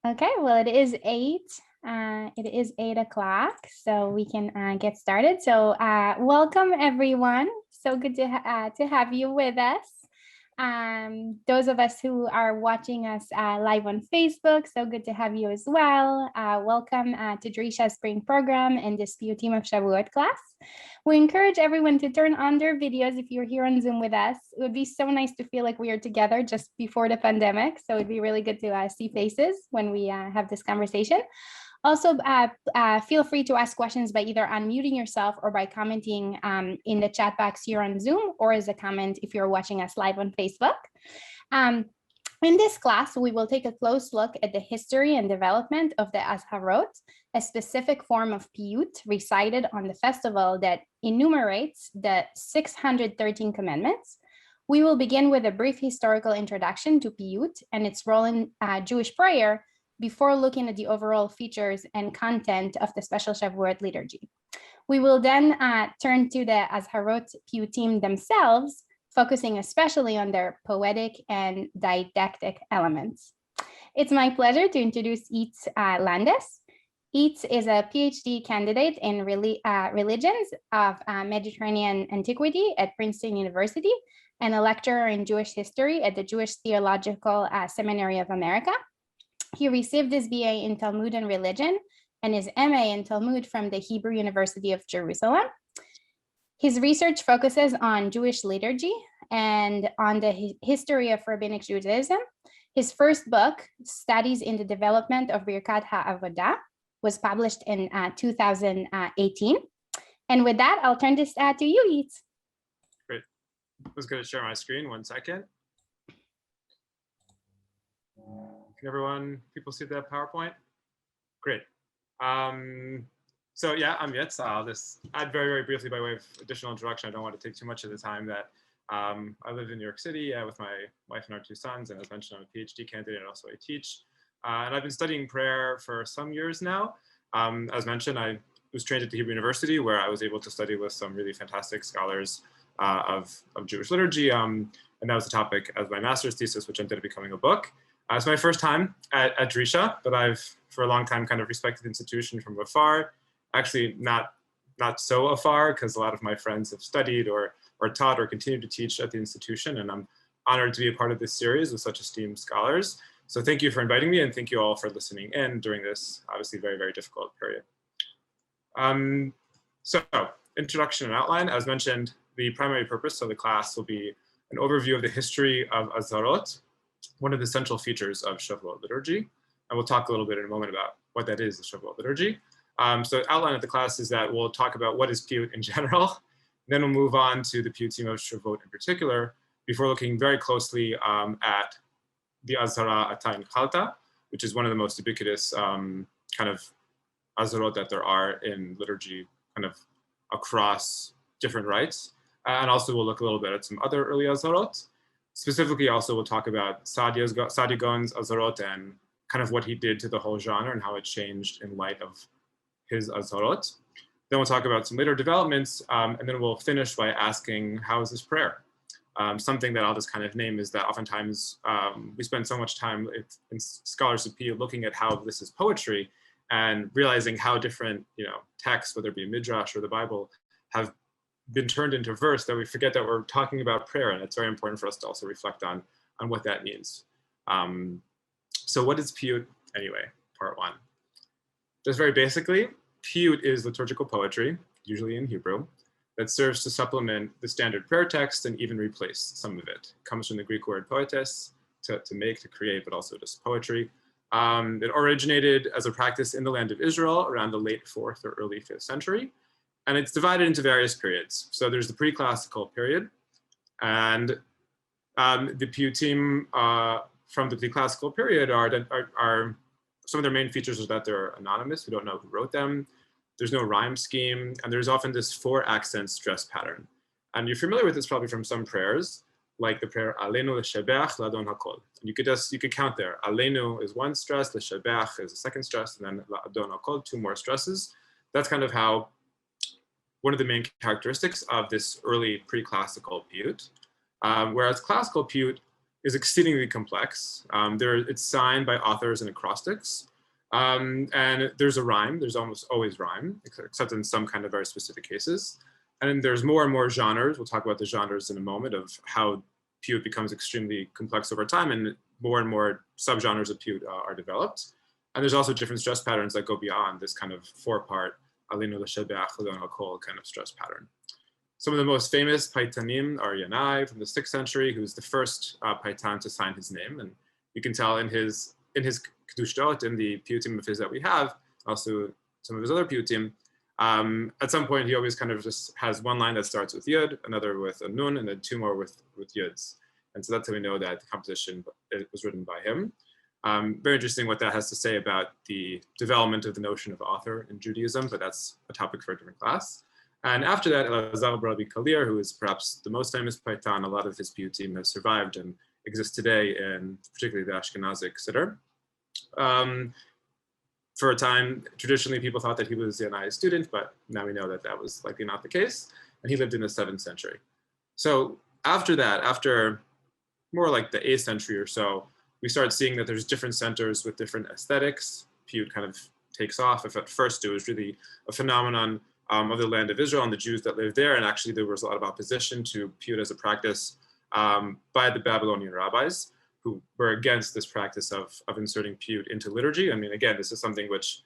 Okay, well, it is 8 o'clock, so we can get started. So welcome everyone. So good to have you with us. Those of us who are watching us live on Facebook, so good to have you as well. Welcome to Drisha's spring program and this Piyyatim of Shavuot class. We encourage everyone to turn on their videos if you're here on Zoom with us. It would be so nice to feel like we are together just before the pandemic. So it'd be really good to see faces when we have this conversation. Also, feel free to ask questions by either unmuting yourself or by commenting in the chat box here on Zoom, or as a comment if you're watching us live on Facebook. In this class, we will take a close look at the history and development of the Azharot, a specific form of Piyyut recited on the festival that enumerates the 613 commandments. We will begin with a brief historical introduction to Piyyut and its role in Jewish prayer before looking at the overall features and content of the special Shavuot liturgy. We will then turn to the Azharot Piyyutim themselves, focusing especially on their poetic and didactic elements. It's my pleasure to introduce Yitz Landes. Yitz is a PhD candidate in religions of Mediterranean antiquity at Princeton University and a lecturer in Jewish history at the Jewish Theological Seminary of America. He received his BA in Talmud and Religion and his MA in Talmud from the Hebrew University of Jerusalem. His research focuses on Jewish liturgy and on the history of Rabbinic Judaism. His first book, Studies in the Development of Birkat HaAvodah, was published in 2018. And with that, I'll turn this to you, Yitz. Great. I was going to share my screen. 1 second. Can people see that PowerPoint? Great. So yeah, I'm Yitz. I'll just add very, very briefly by way of additional introduction. I don't want to take too much of the time that I live in New York City with my wife and our 2 sons. And as mentioned, I'm a PhD candidate and also I teach. And I've been studying prayer for some years now. As mentioned, I was trained at the Hebrew University where I was able to study with some really fantastic scholars of Jewish liturgy. And that was the topic of my master's thesis, which ended up becoming a book. It's my first time at Drisha, but I've for a long time kind of respected the institution from afar. Actually, not so afar, because a lot of my friends have studied or taught or continue to teach at the institution, and I'm honored to be a part of this series with such esteemed scholars. So thank you for inviting me, and thank you all for listening in during this obviously very, very difficult period. So introduction and outline. As mentioned, the primary purpose of the class will be an overview of the history of Azharot, one of the central features of Shavuot liturgy. And we'll talk a little bit in a moment about what that is, the Shavuot liturgy. So the outline of the class is that we'll talk about what is Piyyut in general. Then we'll move on to the Piyyatim of Shavuot in particular, before looking very closely at the Azhara Ata and Chalta, which is one of the most ubiquitous kind of Azharot that there are in liturgy, kind of across different rites. And also we'll look a little bit at some other early Azharot. Specifically, also we'll talk about Saadia Gaon's Azharot and kind of what he did to the whole genre and how it changed in light of his Azharot. Then we'll talk about some later developments, and then we'll finish by asking, how is this prayer? Something that I'll just kind of name is that oftentimes we spend so much time in scholars of Piyyut looking at how this is poetry and realizing how different texts, whether it be Midrash or the Bible, have been turned into verse that we forget that we're talking about prayer, and it's very important for us to also reflect on what that means. So what is Piyyut anyway, part 1? Just very basically, Piyyut is liturgical poetry, usually in Hebrew, that serves to supplement the standard prayer text and even replace some of it. It comes from the Greek word poetes, to make, to create, but also just poetry. It originated as a practice in the land of Israel around the late 4th or early 5th century. And it's divided into various periods. So there's the pre-classical period, and the Piyyutim from the pre-classical period are some of their main features is that they're anonymous. We don't know who wrote them. There's no rhyme scheme, and there's often this 4 accent stress pattern. And you're familiar with this probably from some prayers, like the prayer Aleinu l'shabeach l'adon hakol. And you could count there. Aleinu is 1 stress, l'shabeach is a 2nd stress, and then l'adon hakol 2 more stresses. That's kind of how one of the main characteristics of this early pre-classical Piyyut. Whereas classical Piyyut is exceedingly complex. It's signed by authors in acrostics. And there's a rhyme, there's almost always rhyme, except in some kind of very specific cases. And then there's more and more genres. We'll talk about the genres in a moment of how Piyyut becomes extremely complex over time, and more subgenres of Piyyut are developed. And there's also different stress patterns that go beyond this kind of 4-part Alinu l'Shebeach Leon Kol kind of stress pattern. Some of the most famous paitanim are Yanai from the 6th century, who's the first paitan to sign his name. And you can tell in his kedushdot, in the piyyutim of his that we have, also some of his other piyyutim, at some point he always kind of just has one line that starts with yud, another with a nun, and then 2 more with yuds. And so that's how we know that the composition was written by him. Very interesting what that has to say about the development of the notion of author in Judaism, but that's a topic for a different class. And after that, Elazar Rabbi Kalir, who is perhaps the most famous paitan, a lot of his piyyutim have survived and exist today in particularly the Ashkenazic Siddur. For a time, traditionally people thought that he was Yanai's student, but now we know that that was likely not the case. And he lived in the 7th century. So after that, after more like the 8th century or so, we start seeing that there's different centers with different aesthetics. Piyyut kind of takes off. If at first it was really a phenomenon of the land of Israel and the Jews that lived there, and actually there was a lot of opposition to Piyyut as a practice by the Babylonian rabbis, who were against this practice of inserting Piyyut into liturgy. I mean, again, this is something which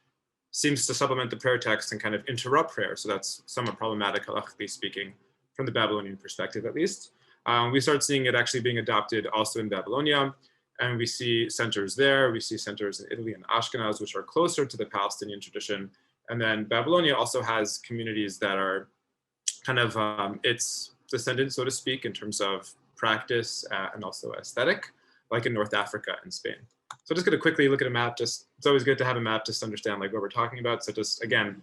seems to supplement the prayer text and kind of interrupt prayer. So that's somewhat problematic, halachically speaking, from the Babylonian perspective, at least. We start seeing it actually being adopted also in Babylonia. And we see centers there. We see centers in Italy and Ashkenaz, which are closer to the Palestinian tradition. And then Babylonia also has communities that are kind of its descendant, so to speak, in terms of practice and also aesthetic, like in North Africa and Spain. So just going to quickly look at a map. It's always good to have a map just to understand like what we're talking about. So just again,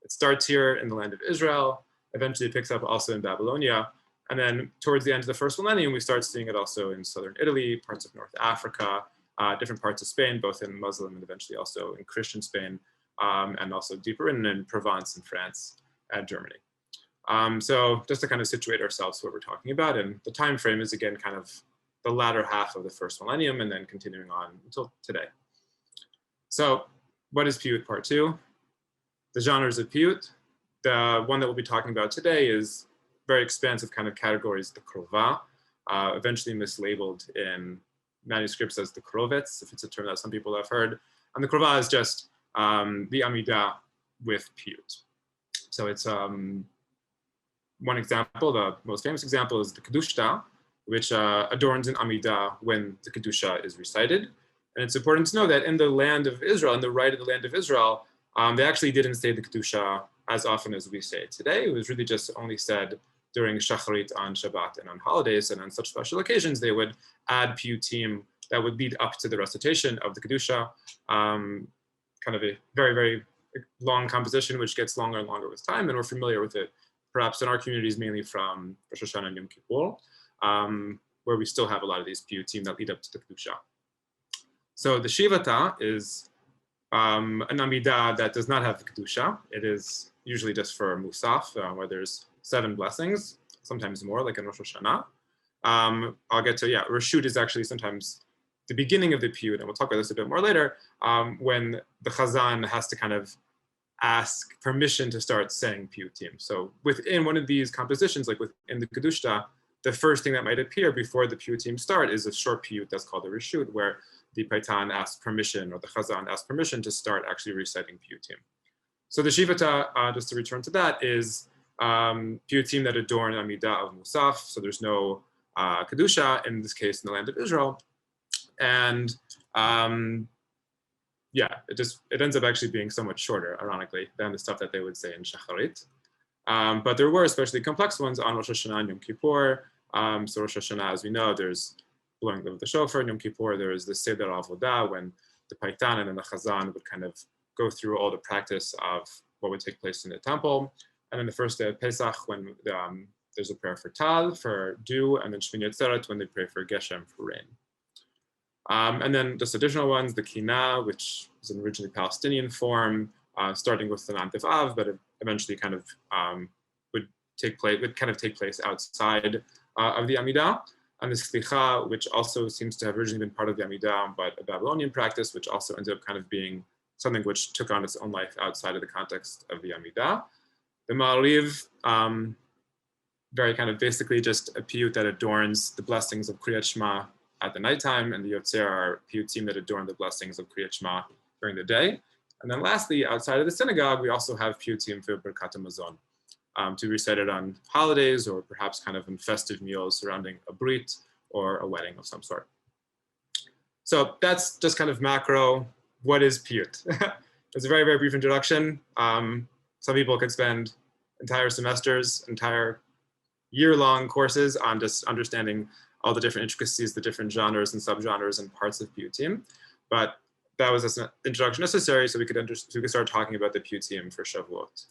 it starts here in the land of Israel, eventually it picks up also in Babylonia. And then towards the end of the first millennium, we start seeing it also in southern Italy, parts of North Africa, different parts of Spain, both in Muslim and eventually also in Christian Spain, and also deeper in Provence and France and Germany. So just to kind of situate ourselves what we're talking about, and the time frame is again kind of the latter half of the first millennium and then continuing on until today. So what is Piyyut part 2? The genres of Piyyut. The one that we'll be talking about today is very expansive kind of categories, the krova, eventually mislabeled in manuscripts as the krovets, if it's a term that some people have heard. And the krova is just the Amidah with Piyyut. So it's one example, the most famous example is the Kedusha, which adorns an Amidah when the Kedusha is recited. And it's important to know that in the land of Israel, in the rite of the land of Israel, they actually didn't say the Kedusha as often as we say it today. It was really just only said during Shacharit on Shabbat and on holidays, and on such special occasions, they would add piyyutim that would lead up to the recitation of the Kedusha, kind of a very, very long composition, which gets longer and longer with time, and we're familiar with it, perhaps in our communities, mainly from Rosh Hashanah and Yom Kippur, where we still have a lot of these piyyutim that lead up to the Kedusha. So the Shivata is an Amidah that does not have the Kedusha. It is usually just for Musaf, where there's 7 blessings, sometimes more, like in Rosh Hashanah. I'll get to, Reshut is actually sometimes the beginning of the Piyyut, and we'll talk about this a bit more later, when the Chazan has to kind of ask permission to start saying Piyyutim. So within one of these compositions, like within the Kedusha, the first thing that might appear before the Piyyutim start is a short Piyyut that's called the Reshut, where the Paitan asks permission, or the Chazan asks permission to start actually reciting Piyyutim. So the Shivata, just to return to that, is piyyutim that adorn Amidah of Musaf, so there's no Kedusha, in this case in the land of Israel. And it ends up actually being somewhat shorter, ironically, than the stuff that they would say in Shacharit. But there were especially complex ones on Rosh Hashanah and Yom Kippur. So Rosh Hashanah, as we know, there's blowing of the shofar. In Yom Kippur, there is the Seder Avodah, when the Paitan and then the Chazan would kind of go through all the practice of what would take place in the temple. And then the first day of Pesach, when there's a prayer for Tal, for dew, and then Shmini Atzeret, when they pray for Geshem, for rain. And then just additional ones, the Kina, which is an originally Palestinian form, starting with the Nantif Av, but eventually kind of would take place outside of the Amidah. and the slicha, which also seems to have originally been part of the Amidah, but a Babylonian practice, which also ended up kind of being something which took on its own life outside of the context of the Amidah. The Ma'ariv, very kind of basically just a piyyut that adorns the blessings of Kriyat Shema at the nighttime, and the Yotzer are piyyutim that adorn the blessings of Kriyat Shema during the day. And then lastly, outside of the synagogue, we also have piyyutim for Birkat HaMazon, to be recited on holidays or perhaps kind of in festive meals surrounding a brit or a wedding of some sort. So that's just kind of macro. What is piyyut? It's a very, very brief introduction. Some people could spend entire semesters, entire year-long courses on just understanding all the different intricacies, the different genres and subgenres and parts of piyyutim. But that was an introduction necessary so we could start talking about the piyyutim for Shavuot.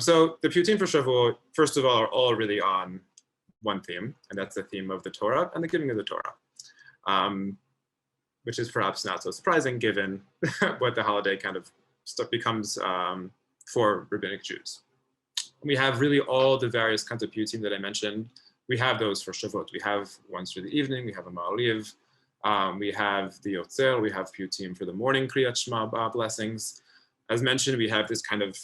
So the piyyutim for Shavuot, first of all, are all really on one theme, and that's the theme of the Torah and the giving of the Torah, which is perhaps not so surprising given what the holiday kind of becomes for rabbinic Jews. We have really all the various kinds of piyyutim that I mentioned. We have those for Shavuot. We have ones for the evening. We have a Ma'ariv. We have the Yotzer. We have piyyutim for the morning Kriyat Shema blessings. As mentioned, we have this kind of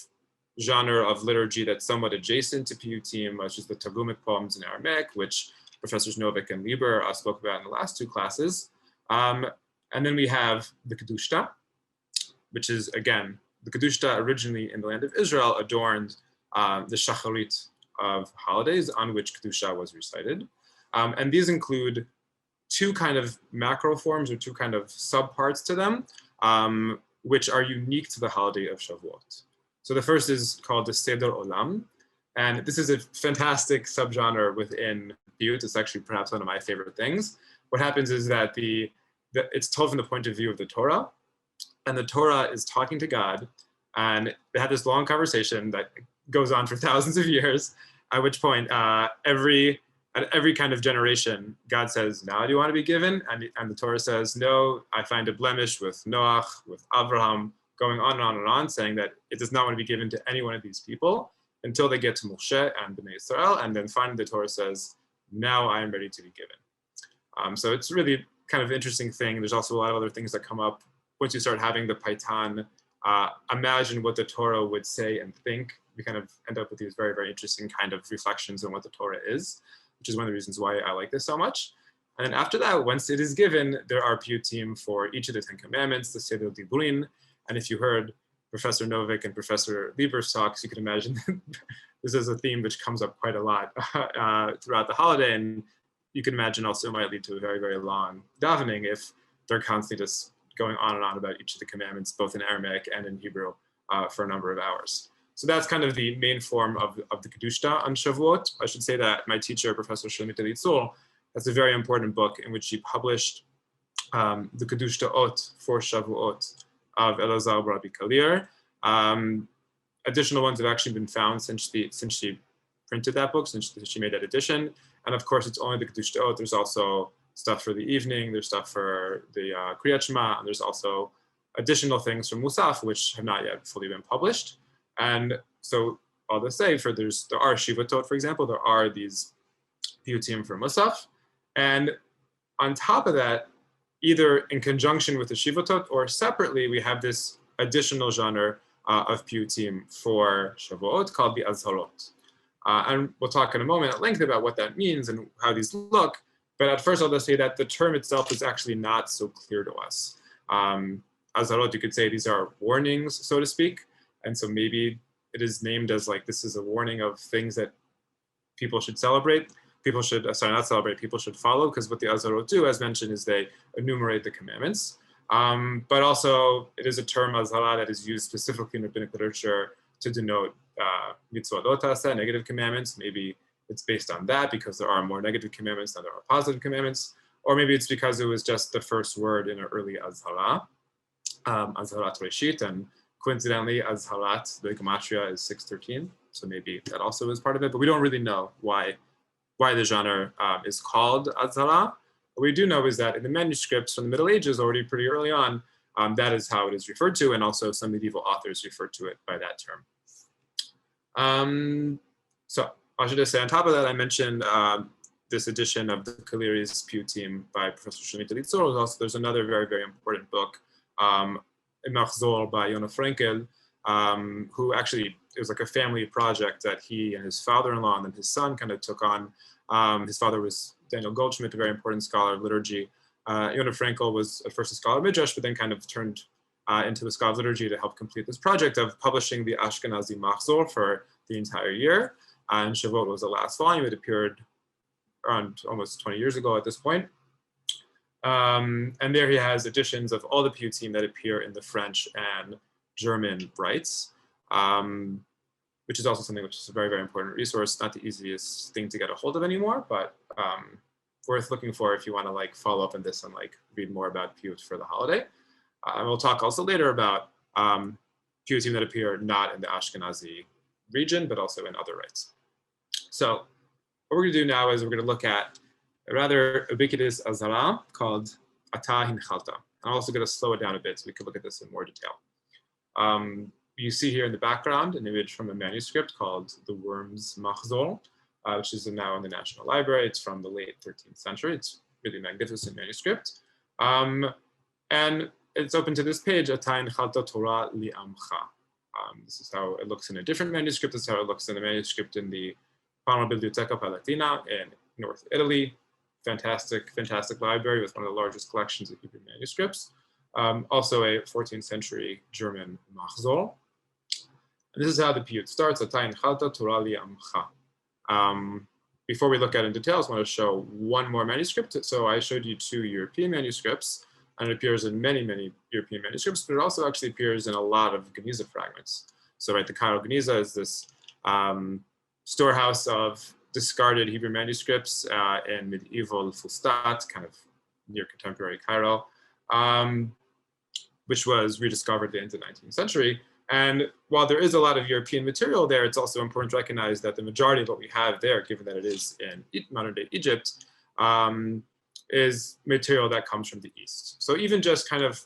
genre of liturgy that's somewhat adjacent to piyyutim, which is the Targumic poems in Aramaic, which Professors Novik and Lieber spoke about in the last two classes. And then we have the Kedushta, which is, again, the Kedushta originally in the land of Israel adorned the shacharit of holidays on which Kedusha was recited. And these include two kind of macro forms or two kind of subparts to them, which are unique to the holiday of Shavuot. So the first is called the Seder Olam. And this is a fantastic subgenre within Piyyut. It's actually perhaps one of my favorite things. What happens is that it's told from the point of view of the Torah, and the Torah is talking to God, and they have this long conversation that goes on for thousands of years, at which point at every kind of generation, God says, now do you want to be given? And the Torah says, no, I find a blemish with Noach, with Abraham, going on and on and on, saying that it does not want to be given to any one of these people until they get to Moshe and Bnei Israel. And then finally the Torah says, now I am ready to be given. So it's really kind of interesting thing. There's also a lot of other things that come up once you start having the Paitan imagine what the Torah would say and think. We kind of end up with these very, very interesting kind of reflections on what the Torah is, which is one of the reasons why I like this so much. And then after that, once it is given, there are piyyutim for each of the 10 commandments, the Seder Diburin. And if you heard Professor Novik and Professor Lieber's talks, you can imagine this is a theme which comes up quite a lot throughout the holiday. And you can imagine also might lead to a very, very long davening if they're constantly just going on and on about each of the commandments, both in Aramaic and in Hebrew for a number of hours. So that's kind of the main form of the Kedushta on Shavuot. I should say that my teacher, Professor Shlomit Elitzur, has a very important book in which she published the Kedushtaot for Shavuot of Elazar Rabbi Kalir. Additional ones have actually been found since she printed that book, since she made that edition. And of course, it's only the Kedushtaot. There's also stuff for the evening. There's stuff for the Kriyat Shema. And there's also additional things from Musaf, which have not yet fully been published. And so all to say, there are Shivatot, for example, there are these piyyutim for Musaf. And on top of that, either in conjunction with the Shivatot or separately, we have this additional genre of piyyutim for Shavuot called the Azharot. And we'll talk in a moment at length about what that means and how these look. But at first, I'll just say that the term itself is actually not so clear to us. Azharot, you could say these are warnings, so to speak. And so maybe it is named as like, this is a warning of things that people should celebrate. People should, not celebrate, people should follow, because what the Azharot do, as mentioned, is they enumerate the commandments. But also, it is a term, Azhara, that is used specifically in rabbinic literature to denote mitzvot lo ta'aseh, negative commandments. Maybe it's based on that because there are more negative commandments than there are positive commandments. Or maybe it's because it was just the first word in an early Azhara, Azharat Reshit, and coincidentally, Azharat, the gematria is 613. So maybe that also is part of it, but we don't really know why the genre is called Azhara. What we do know is that in the manuscripts from the Middle Ages, already pretty early on, that is how it is referred to, and also some medieval authors refer to it by that term. So I should just say, on top of that, I mentioned this edition of the Kaliri's Piyyutim by Professor Shalomit Elitzur. There's another very, very important book, Machzor by Yona Frankel, who actually, it was like a family project that he and his father-in-law and then his son kind of took on. His father was Daniel Goldschmidt, a very important scholar of liturgy. Yona Frankel was at first a scholar of Midrash, but then kind of turned into the scholar of liturgy to help complete this project of publishing the Ashkenazi Machzor for the entire year. And Shavuot was the last volume. It appeared around almost 20 years ago at this point. And there he has editions of all the Piyyutim that appear in the French and German rights, which is also something which is a very, very important resource. Not the easiest thing to get a hold of anymore, but worth looking for if you want to like follow up on this and like read more about Piyyut for the holiday. And we'll talk also later about Piyyutim that appear not in the Ashkenazi region, but also in other rights. So what we're going to do now is we're going to look at a rather ubiquitous Azharot called Ata Hinchalta. I'm also going to slow it down a bit so we can look at this in more detail. You see here in the background an image from a manuscript called The Worm's Machzor, which is now in the National Library. It's from the late 13th century. It's really a magnificent manuscript. And it's open to this page, Ata Hinchalta Torah li'amcha. This is how it looks in a different manuscript. This is how it looks in the manuscript in the Biblioteca Palatina in North Italy. Fantastic, fantastic library with one of the largest collections of Hebrew manuscripts. Also a 14th century German Machzor. And this is how the Piyyut starts, Ata Hinchalta Torah li'amcha. Before we look at it in detail, I just want to show one more manuscript. So I showed you two European manuscripts, and it appears in many, many European manuscripts, but it also actually appears in a lot of Geniza fragments. So right, the Cairo Geniza is this storehouse of discarded Hebrew manuscripts in medieval Fustat, kind of near contemporary Cairo, which was rediscovered in the 19th century. And while there is a lot of European material there, it's also important to recognize that the majority of what we have there, given that it is in modern day Egypt, is material that comes from the East. So even just kind of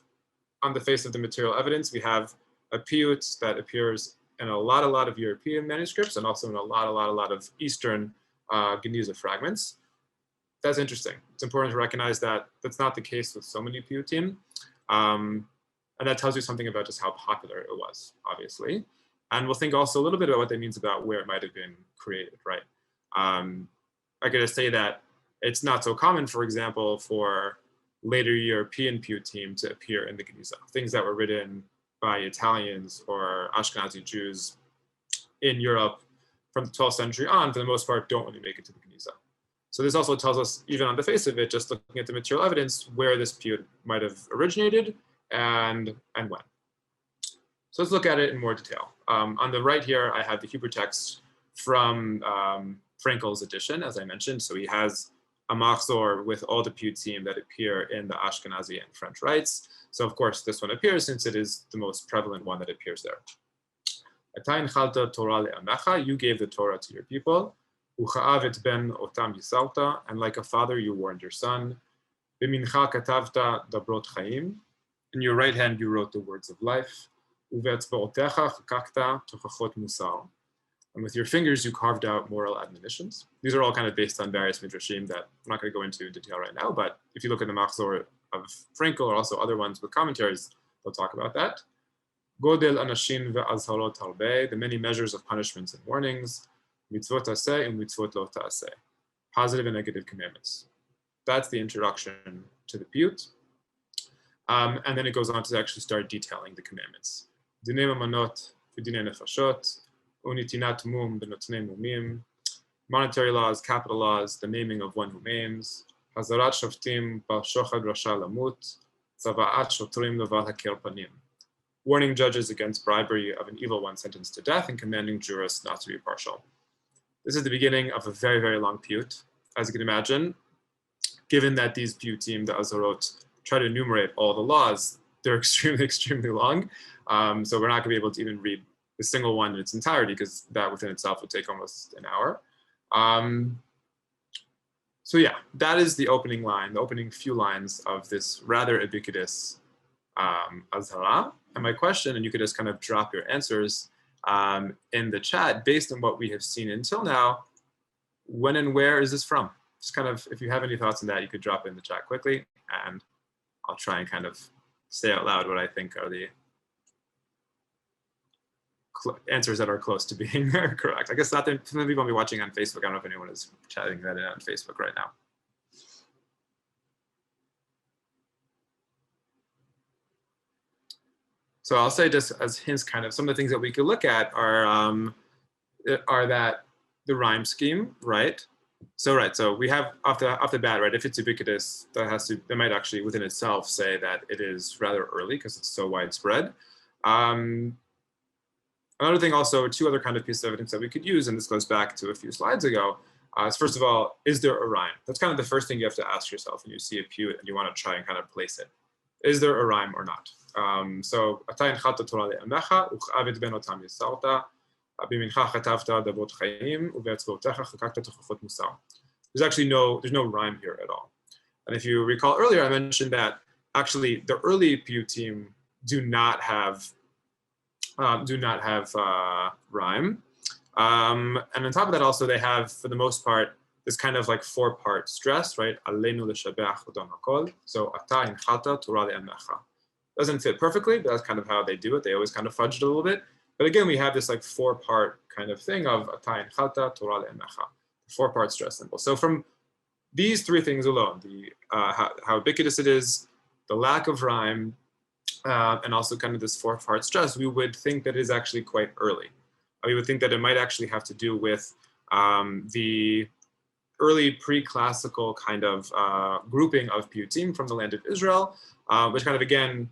on the face of the material evidence, we have a Piyyut that appears in a lot of European manuscripts and also in a lot of Eastern Geniza fragments. That's interesting. It's important to recognize that that's not the case with so many Piyyutim. And that tells you something about just how popular it was, obviously. And we'll think also a little bit about what that means about where it might have been created, right? I gotta say that it's not so common, for example, for later European Piyyutim to appear in the Geniza. Things that were written by Italians or Ashkenazi Jews in Europe from the 12th century on, for the most part, don't really make it to the Geniza. So this also tells us, even on the face of it, just looking at the material evidence, where this Piyyut might have originated and when. So let's look at it in more detail. On the right here, I have the Hebrew text from Frankel's edition, as I mentioned. So he has a Machzor with all the Piyyutim that appear in the Ashkenazi and French rights. So of course, this one appears since it is the most prevalent one that appears there. Ata hinchalta Torah le'amecha, you gave the Torah to your people. Ucha'avet ben otam yisalta, and like a father, you warned your son. B'mincha katavta dabrot chaim, in your right hand you wrote the words of life. Uve'etzba'otecha chakakta tochachot musar, and with your fingers you carved out moral admonitions. These are all kind of based on various midrashim that I'm not going to go into detail right now, but if you look at the Machzor of Frankel or also other ones with commentaries, they'll talk about that. Godel anashim ve'azharot harbe, the many measures of punishments and warnings. Mitzvot aseh and mitzvot lo ta'aseh, positive and negative commandments. That's the introduction to the Piyyut. And then it goes on to actually start detailing the commandments. Dinei mamanot v'dinei nefashot, unitinat mum b'notnei mumim, monetary laws, capital laws, the naming of one who maims, hazarat shoftim ba'shochad rasha lamut, tzava'at shotrim leval hakir panim, warning judges against bribery of an evil one sentenced to death and commanding jurists not to be partial. This is the beginning of a very, very long Piyyut. As you can imagine, given that these Piyyutim, the Azharot, try to enumerate all the laws, they're extremely, extremely long. So we're not going to be able to even read the single one in its entirety because that within itself would take almost an hour. So yeah, that is the opening line, the opening few lines of this rather ubiquitous Azharot. And my question, and you could just kind of drop your answers in the chat based on what we have seen until now, when and where is this from? just kind of, if you have any thoughts on that, you could drop in the chat quickly, and I'll try and kind of say out loud what I think are the answers that are close to being correct. I guess not that some people will be watching on Facebook. I don't know if anyone is chatting that in on Facebook right now. So I'll say just as hints, kind of some of the things that we could look at are that the rhyme scheme, right? So we have off the bat, right? If it's ubiquitous, that might actually within itself say that it is rather early because it's so widespread. Another thing also, two other kind of pieces of evidence that we could use, and this goes back to a few slides ago, is first of all, is there a rhyme? That's kind of the first thing you have to ask yourself when you see a piyyut and you want to try and kind of place it. Is there a rhyme or not? So, there's actually no rhyme here at all. And if you recall earlier, I mentioned that actually the early piyyutim do not have rhyme. And on top of that, also they have, for the most part, this kind of like 4-part stress, right? So doesn't fit perfectly, but that's kind of how they do it. They always kind of fudge it a little bit. But again, we have this like 4-part kind of thing of 4-part stress symbol. So from these 3 things alone, the how ubiquitous it is, the lack of rhyme, and also kind of this 4-part stress, we would think that it is actually quite early. We would think that it might actually have to do with the early pre-classical kind of grouping of piyyutim from the land of Israel, which kind of again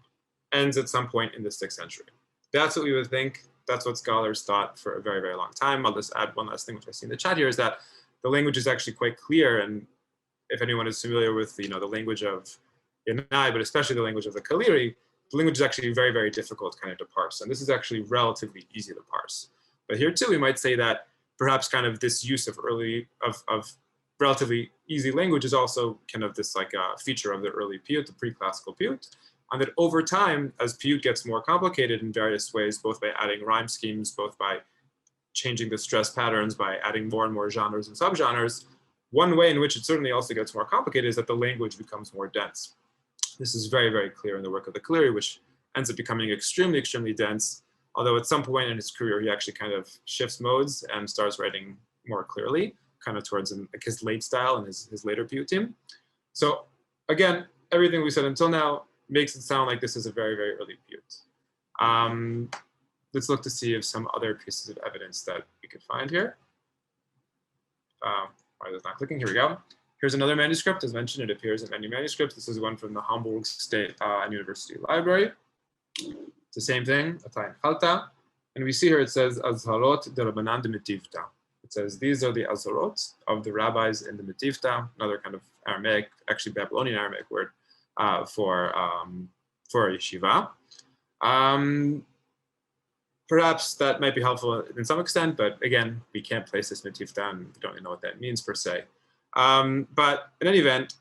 ends at some point in the 6th century. That's what we would think. That's what scholars thought for a very, very long time. I'll just add one last thing, which I see in the chat here, is that the language is actually quite clear. And if anyone is familiar with the language of Yanai, but especially the language of the Kaliri, the language is actually very, very difficult kind of to parse. And this is actually relatively easy to parse. But here too, we might say that perhaps kind of this use of relatively easy language is also kind of this like a feature of the early piyyut, the pre-classical piyyut. And that over time, as piyyut gets more complicated in various ways, both by adding rhyme schemes, both by changing the stress patterns, by adding more and more genres and subgenres, one way in which it certainly also gets more complicated is that the language becomes more dense. This is very, very clear in the work of the Kaliri, which ends up becoming extremely, extremely dense. Although at some point in his career, he actually kind of shifts modes and starts writing more clearly, kind of towards his late style and his later piyyutim. So again, everything we said until now makes it sound like this is a very, very early piyyut. Let's look to see if some other pieces of evidence that we could find here. Why is it not clicking? Here we go. Here's another manuscript. As mentioned, it appears in many manuscripts. This is one from the Hamburg State and University Library. It's the same thing, Atay Chalta. And we see here it says, Azharot de Rabbanan de Metivta. It says, these are the Azharot of the rabbis in the Metivta, another kind of Aramaic, actually Babylonian Aramaic word for a yeshiva. Perhaps that might be helpful in some extent, but again, we can't place this Metivta and we don't really know what that means per se. But in any event,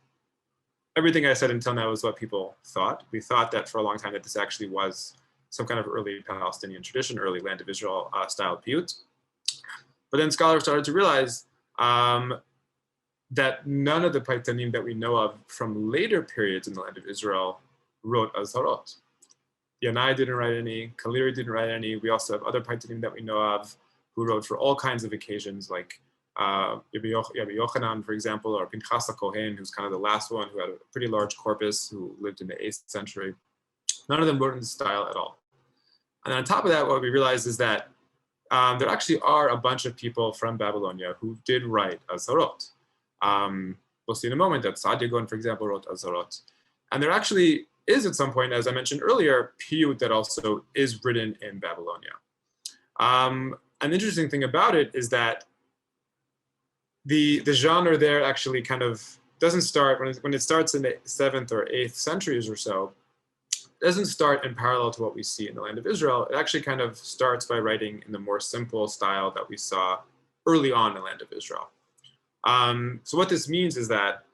everything I said until now is what people thought. We thought that for a long time that this actually was some kind of early Palestinian tradition, early land of Israel style piyyut. But then scholars started to realize that none of the Paitanim that we know of from later periods in the land of Israel wrote Azharot. Yanai didn't write any, Kaliri didn't write any. We also have other Paitanim that we know of who wrote for all kinds of occasions, like Rabbi Yochanan, for example, or Pinchas HaKohen, who's kind of the last one, who had a pretty large corpus, who lived in the 8th century. None of them wrote in this style at all. And on top of that, what we realized is that there actually are a bunch of people from Babylonia who did write Azharot. We'll see in a moment that Gaon, for example, wrote Azharot. And there actually is at some point, as I mentioned earlier, piyyut that also is written in Babylonia. An interesting thing about it is that the genre there actually kind of doesn't start, when it starts in the 7th or 8th centuries or so, doesn't start in parallel to what we see in the land of Israel. It actually kind of starts by writing in the more simple style that we saw early on in the land of Israel. So what this means is that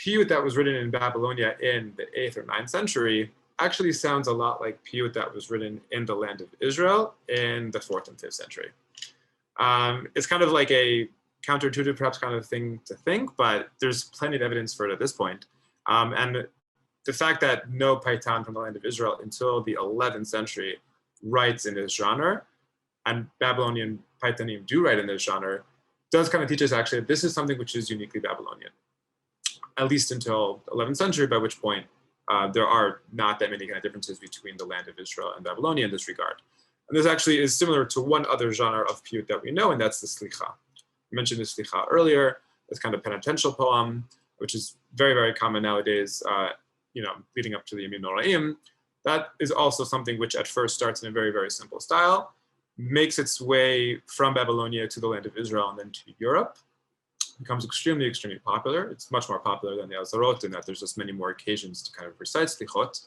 piyyut that was written in Babylonia in the 8th or 9th century actually sounds a lot like piyyut that was written in the land of Israel in the 4th and 5th century. It's kind of like a counterintuitive perhaps kind of thing to think, but there's plenty of evidence for it at this point. And the fact that no paytan from the land of Israel until the 11th century writes in this genre, and Babylonian Paitanim do write in this genre, does kind of teach us actually that this is something which is uniquely Babylonian, at least until the 11th century, by which point there are not that many kind of differences between the land of Israel and Babylonia in this regard. And this actually is similar to one other genre of piyyut that we know, and that's the slicha. I mentioned the slicha earlier, this kind of penitential poem, which is very, very common nowadays, leading up to the Yamim Noraim. That is also something which at first starts in a very, very simple style, makes its way from Babylonia to the land of Israel and then to Europe, becomes extremely, extremely popular. It's much more popular than the Azharot in that there's just many more occasions to kind of recite slichot.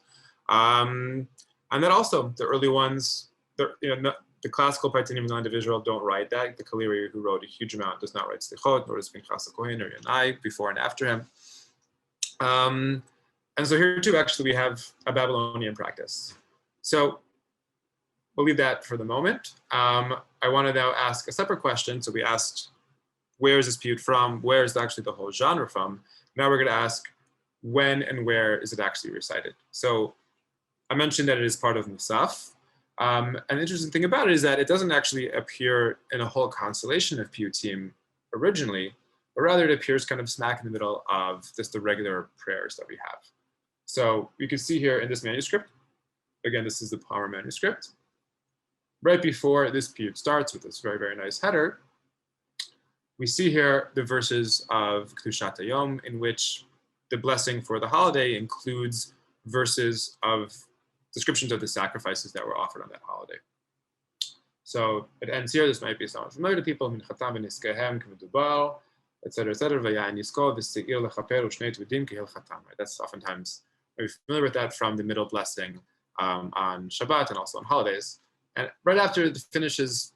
And then also the early ones, the classical Paitanim in the land of Israel don't write that. The Kaliri, who wrote a huge amount, does not write slichot, nor does Pinchas HaKohen or Yanai before and after him. And so here too, actually, we have a Babylonian practice. So we'll leave that for the moment. I want to now ask a separate question. So we asked, where is this piyyut from? Where is actually the whole genre from? Now we're going to ask, when and where is it actually recited? So I mentioned that it is part of Musaf. An interesting thing about it is that it doesn't actually appear in a whole constellation of piyyutim originally, but rather it appears kind of smack in the middle of just the regular prayers that we have. So you can see here in this manuscript, again, this is the Palmer manuscript. Right before this piyyut starts with this very, very nice header, we see here the verses of Kedushat Hayom, in which the blessing for the holiday includes verses of descriptions of the sacrifices that were offered on that holiday. So it ends here. This might be somewhat familiar to people. Etc., etc. That's oftentimes very familiar with that from the middle blessing on Shabbat and also on holidays. And right after it finishes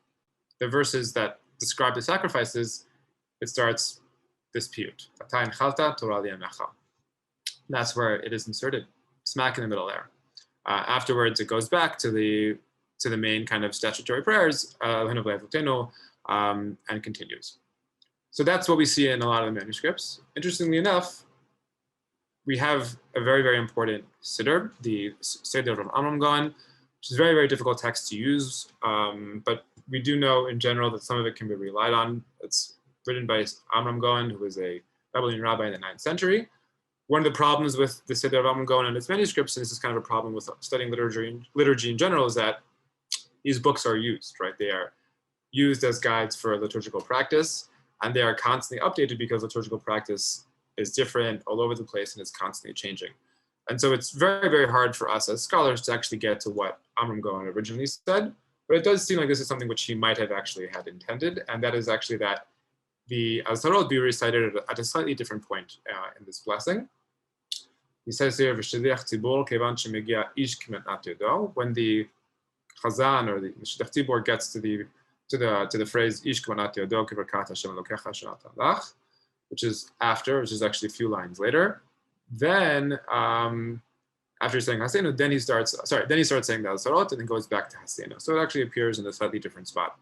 the verses that describe the sacrifices, it starts this piyyut. That's where it is inserted, smack in the middle there. Afterwards, it goes back to the main kind of statutory prayers, and continues. So that's what we see in a lot of the manuscripts. Interestingly enough, we have a very, very important siddur, the Siddur of Amram Gaon, which is a very, very difficult text to use, but we do know in general that some of it can be relied on. It's written by Amram Gaon, who was a Babylonian rabbi in the 9th century. One of the problems with the Siddur of Amram Gaon and its manuscripts, and this is kind of a problem with studying liturgy in general, is that these books are used, right? They are used as guides for liturgical practice, and they are constantly updated because liturgical practice is different all over the place and it's constantly changing. And so it's very, very hard for us as scholars to actually get to what Amram Gaon originally said, but it does seem like this is something which he might have actually had intended, and that is actually that the Azharot be recited at a slightly different point in this blessing. He says here, when the Chazan or the Shidduch Tzibor gets to the phrase Ish Kvanat Yodo Kivarkat Hashem Elokecha Shanat Alach, which is actually a few lines later. Then after saying Hasenu, then he starts saying the Azharot and then goes back to Hasenu. So it actually appears in a slightly different spot.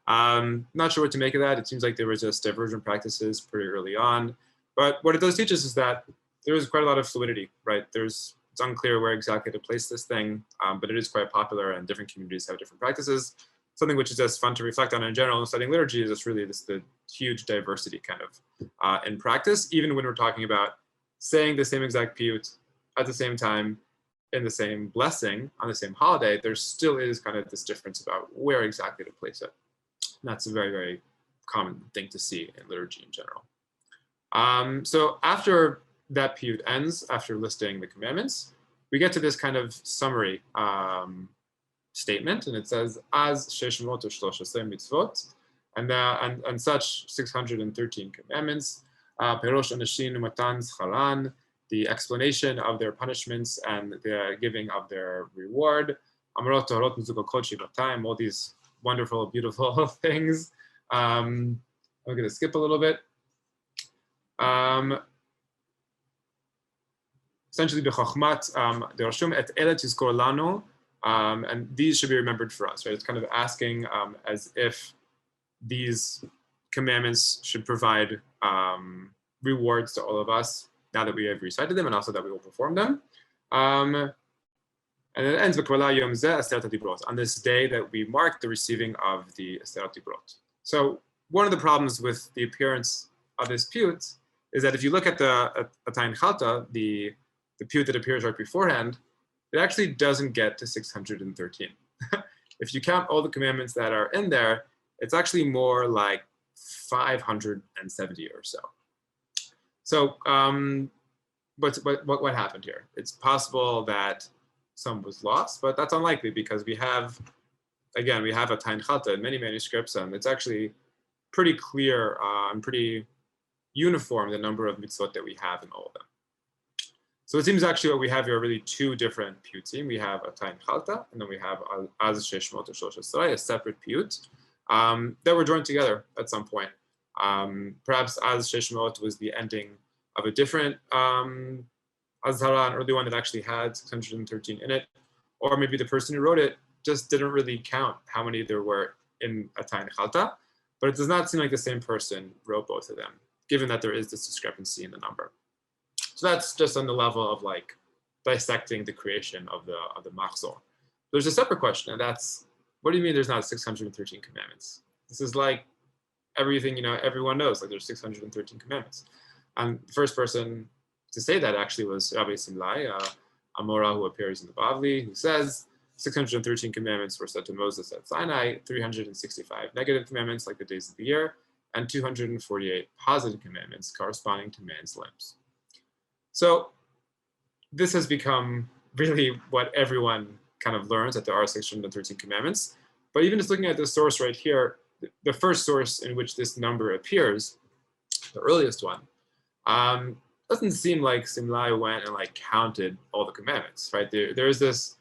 Not sure what to make of that. It seems like there were just divergent practices pretty early on. But what it does teach us is that there is quite a lot of fluidity, right? It's unclear where exactly to place this thing, but it is quite popular and different communities have different practices. Something which is just fun to reflect on in general in studying liturgy is just really the huge diversity kind of in practice, even when we're talking about saying the same exact piyyut at the same time in the same blessing on the same holiday, there still is kind of this difference about where exactly to place it. And that's a very, very common thing to see in liturgy in general. So after that piyyut ends, after listing the commandments, we get to this kind of summary statement, and it says, "Az sheshmot u'shloshaseh mitzvot," and such 613 commandments. Perosh anashin umatan scharan, the explanation of their punishments and the giving of their reward. Amrot torot mizukot shivatim, all these wonderful, beautiful things. I'm going to skip a little bit. Essentially, b'chokhmat derashum et ele tizkor lanu, and these should be remembered for us, right? It's kind of asking as if these commandments should provide rewards to all of us now that we have recited them, and also that we will perform them. And it ends with on this day that we mark the receiving of the Azharot. So one of the problems with the appearance of this piyyut is that if you look at the Tain Chalta, the piyyut that appears right beforehand, it actually doesn't get to 613. If you count all the commandments that are in there, it's actually more like 570 or so. So what happened here? It's possible that some was lost, but that's unlikely because we have a Tain Chalta in many manuscripts, and it's actually pretty clear and pretty uniform the number of mitzvot that we have in all of them. So it seems actually what we have here are really two different piyyutim. We have a Tain Chalta, and then we have Az Sheshmot or Shlosh Esrei, a separate piyyut that were joined together at some point. Perhaps Az Sheshmot was the ending of a different Azhara, an early one that actually had 613 in it, or maybe the person who wrote it just didn't really count how many there were in a Tain Chalta, but it does not seem like the same person wrote both of them, given that there is this discrepancy in the number. So that's just on the level of like dissecting the creation of the Machzor. There's a separate question, and that's, what do you mean there's not 613 commandments? This is like everything, everyone knows, like there's 613 commandments. And the first person to say that actually was Rabbi Simlai, a Mora who appears in the Bavli, who says 613 commandments were said to Moses at Sinai, 365 negative commandments like the days of the year, and 248 positive commandments corresponding to man's limbs. So this has become really what everyone kind of learns, that there are 613 commandments. But even just looking at the source right here, the first source in which this number appears, the earliest one, doesn't seem like Simlai went and like counted all the commandments, right? There is this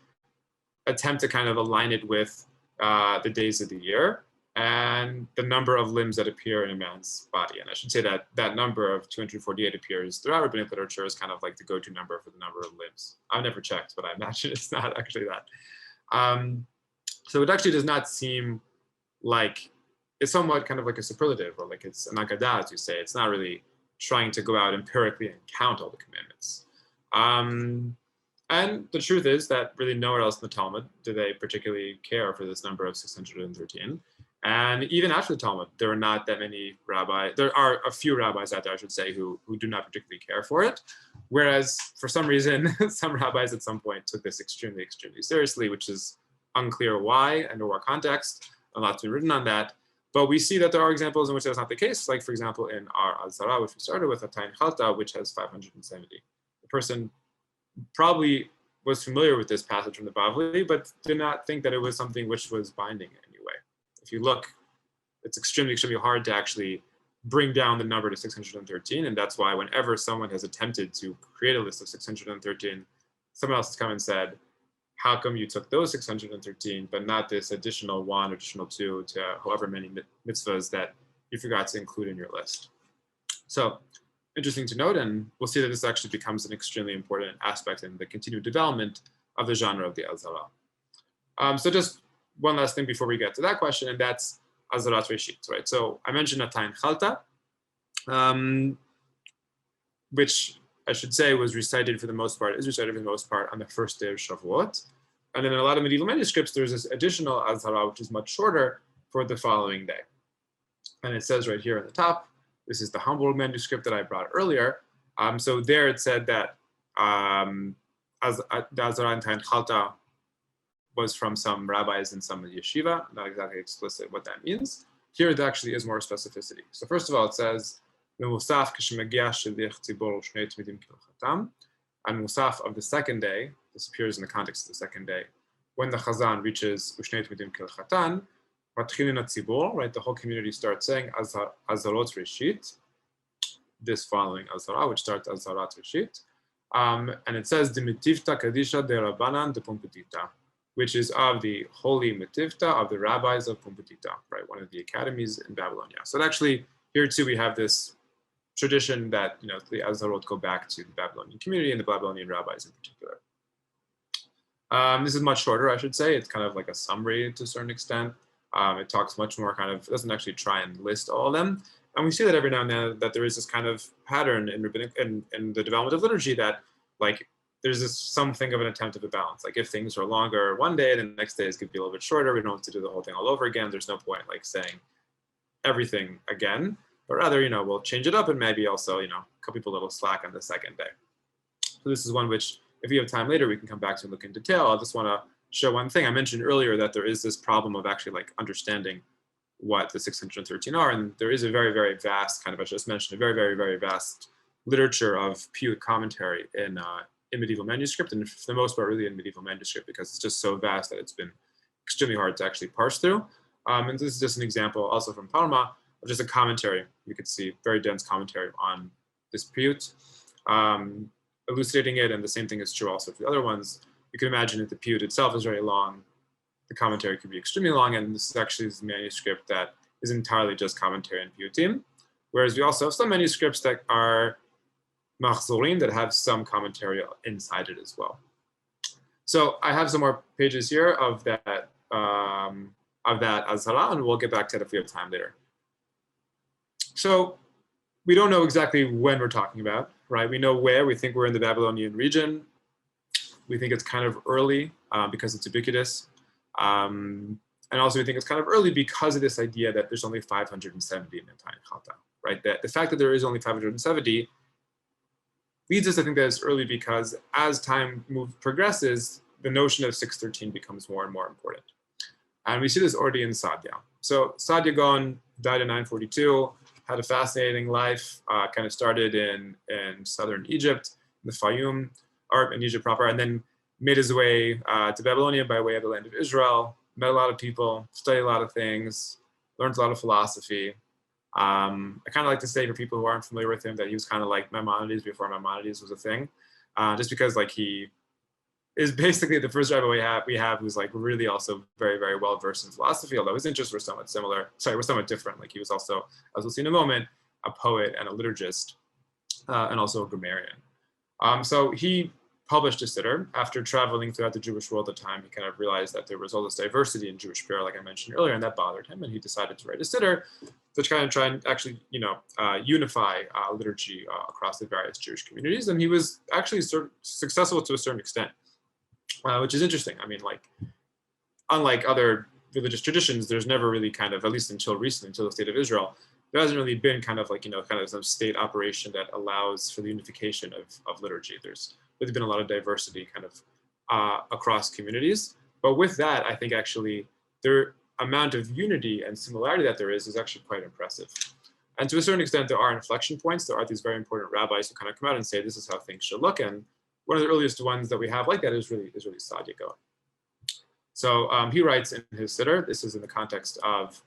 attempt to kind of align it with the days of the year and the number of limbs that appear in a man's body. And I should say that that number of 248 appears throughout rabbinic literature as kind of like the go-to number for the number of limbs. I've never checked, but I imagine it's not actually that. So it actually does not seem like, it's somewhat kind of like a superlative, or like it's an agadah, as you say. It's not really trying to go out empirically and count all the commandments. And the truth is that really nowhere else in the Talmud do they particularly care for this number of 613. And even after the Talmud, there are not that many rabbis. There are a few rabbis out there, I should say, who do not particularly care for it. Whereas for some reason, some rabbis at some point took this extremely, extremely seriously, which is unclear why and or what context. A lot's been written on that. But we see that there are examples in which that's not the case. Like, for example, in our Azharot, which we started with, a Tain Chalta, which has 570. The person probably was familiar with this passage from the Bavli, but did not think that it was something which was binding in any way. If you look, it's extremely, extremely hard to actually bring down the number to 613. And that's why whenever someone has attempted to create a list of 613, someone else has come and said, how come you took those 613, but not this additional one, additional two, to however many mitzvahs that you forgot to include in your list? So interesting to note, and we'll see that this actually becomes an extremely important aspect in the continued development of the genre of the Azharot. So just one last thing before we get to that question, and that's Azharot Reshit, right? So I mentioned a Tain Chalta, which I should say was recited for the most part, on the first day of Shavuot. And then in a lot of medieval manuscripts, there's this additional Azharah, which is much shorter, for the following day. And it says right here at the top, this is the Hamburg manuscript that I brought earlier. So there it said that the Azharah and Tain Chalta was from some rabbis in some yeshiva, not exactly explicit what that means. Here there actually is more specificity. So first of all, it says, and Musaf of the second day, this appears in the context of the second day, when the Chazan reaches Ushnei Tmidim Kil Chatan, right, the whole community starts saying Azharot Reshit, this following Azharah, which starts Azharot Reshit, and it says Dimitivta Kadisha de Rabbanan de Pumbedita, which is of the holy Mitivta of the rabbis of Pumbedita, right, one of the academies in Babylonia. So actually, here too we have this tradition that the Azharot go back to the Babylonian community and the Babylonian rabbis in particular. This is much shorter, I should say. It's kind of like a summary to a certain extent. It talks much more kind of, doesn't actually try and list all of them. And we see that every now and then that there is this kind of pattern in rabbinic in the development of liturgy that like there's this something of an attempt of a balance. Like if things are longer one day, the next day is going to be a little bit shorter. We don't have to do the whole thing all over again. There's no point like saying everything again, but rather, we'll change it up and maybe also, cut people a little slack on the second day. So this is one which, if you have time later, we can come back to and look in detail. I just want to show one thing. I mentioned earlier that there is this problem of actually like understanding what the 613 are, and there is a very, very vast kind of, I just mentioned, a very, very, very vast literature of Piyyut commentary in medieval manuscript, and for the most part, really in medieval manuscript, because it's just so vast that it's been extremely hard to actually parse through. And this is just an example, also from Parma, of just a commentary. You could see very dense commentary on this Piyyut, elucidating it, and the same thing is true also for the other ones. You can imagine that the Piyyut itself is very long. The commentary could be extremely long, and this is actually this manuscript that is entirely just commentary and piyyutim, whereas we also have some manuscripts that are machzorim, that have some commentary inside it as well. So I have some more pages here of that Azharot, and we'll get back to it if we have time later. So we don't know exactly when we're talking about, right? We know where. We think we're in the Babylonian region. We think it's kind of early because it's ubiquitous. And also we think it's kind of early because of this idea that there's only 570 in Untitled Chapter, right? That the fact that there is only 570 leads us to think that it's early because as time progresses, the notion of 613 becomes more and more important. And we see this already in Sadia. So Sadia Gaon died in 942, had a fascinating life, kind of started in southern Egypt, in the Fayum, or in Egypt proper, and then made his way to Babylonia by way of the land of Israel, met a lot of people, studied a lot of things, learned a lot of philosophy. I kind of like to say for people who aren't familiar with him that he was kind of like Maimonides before Maimonides was a thing, just because like he is basically the first rabbi we have who's like really also very, very well versed in philosophy, although his interests were somewhat different. Like he was also, as we'll see in a moment, a poet and a liturgist, and also a grammarian. So he published a siddur. After traveling throughout the Jewish world at the time, he kind of realized that there was all this diversity in Jewish prayer, like I mentioned earlier, and that bothered him, and he decided to write a siddur to kind of try and actually, unify liturgy across the various Jewish communities. And he was actually successful to a certain extent, which is interesting. I mean, like, unlike other religious traditions, there's never really kind of, at least until recently, until the state of Israel, there hasn't really been kind of like, kind of some state operation that allows for the unification of liturgy. There's really been a lot of diversity kind of across communities. But with that, I think actually their amount of unity and similarity that there is actually quite impressive. And to a certain extent, there are inflection points. There are these very important rabbis who kind of come out and say, this is how things should look. And one of the earliest ones that we have like that is really Sadia Gaon. So he writes in his siddur, this is in the context of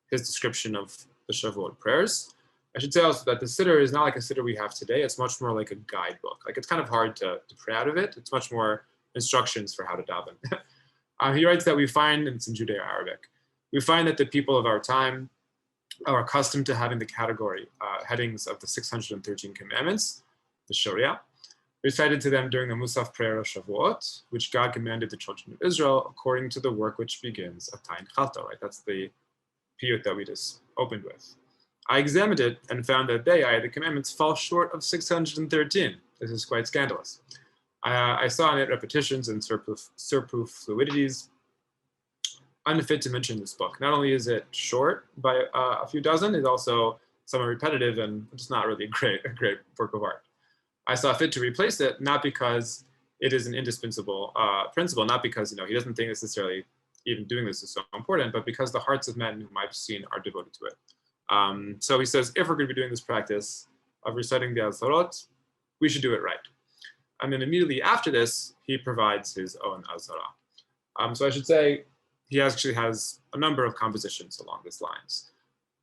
his description of the Shavuot prayers. I should say also that the siddur is not like a siddur we have today. It's much more like a guidebook. Like it's kind of hard to pray out of it. It's much more instructions for how to daven. He writes that we find, and it's in Judeo-Arabic, we find that the people of our time are accustomed to having the category headings of the 613 commandments, the Sharia, recited to them during the Musaf prayer of Shavuot, which God commanded the children of Israel according to the work which begins at Untitled Chapter, right? That's the Piyyut that we just opened with. I examined it and found that the commandments, fall short of 613. This is quite scandalous. I saw in it repetitions and superfluities unfit to mention this book. Not only is it short by a few dozen, it's also somewhat repetitive and just not really a great work of art. I saw fit to replace it, not because it is an indispensable principle, not because he doesn't think necessarily even doing this is so important, but because the hearts of men whom I've seen are devoted to it. So he says, if we're going to be doing this practice of reciting the Azharot, we should do it right. And then immediately after this, he provides his own Azharot. So I should say he actually has a number of compositions along these lines.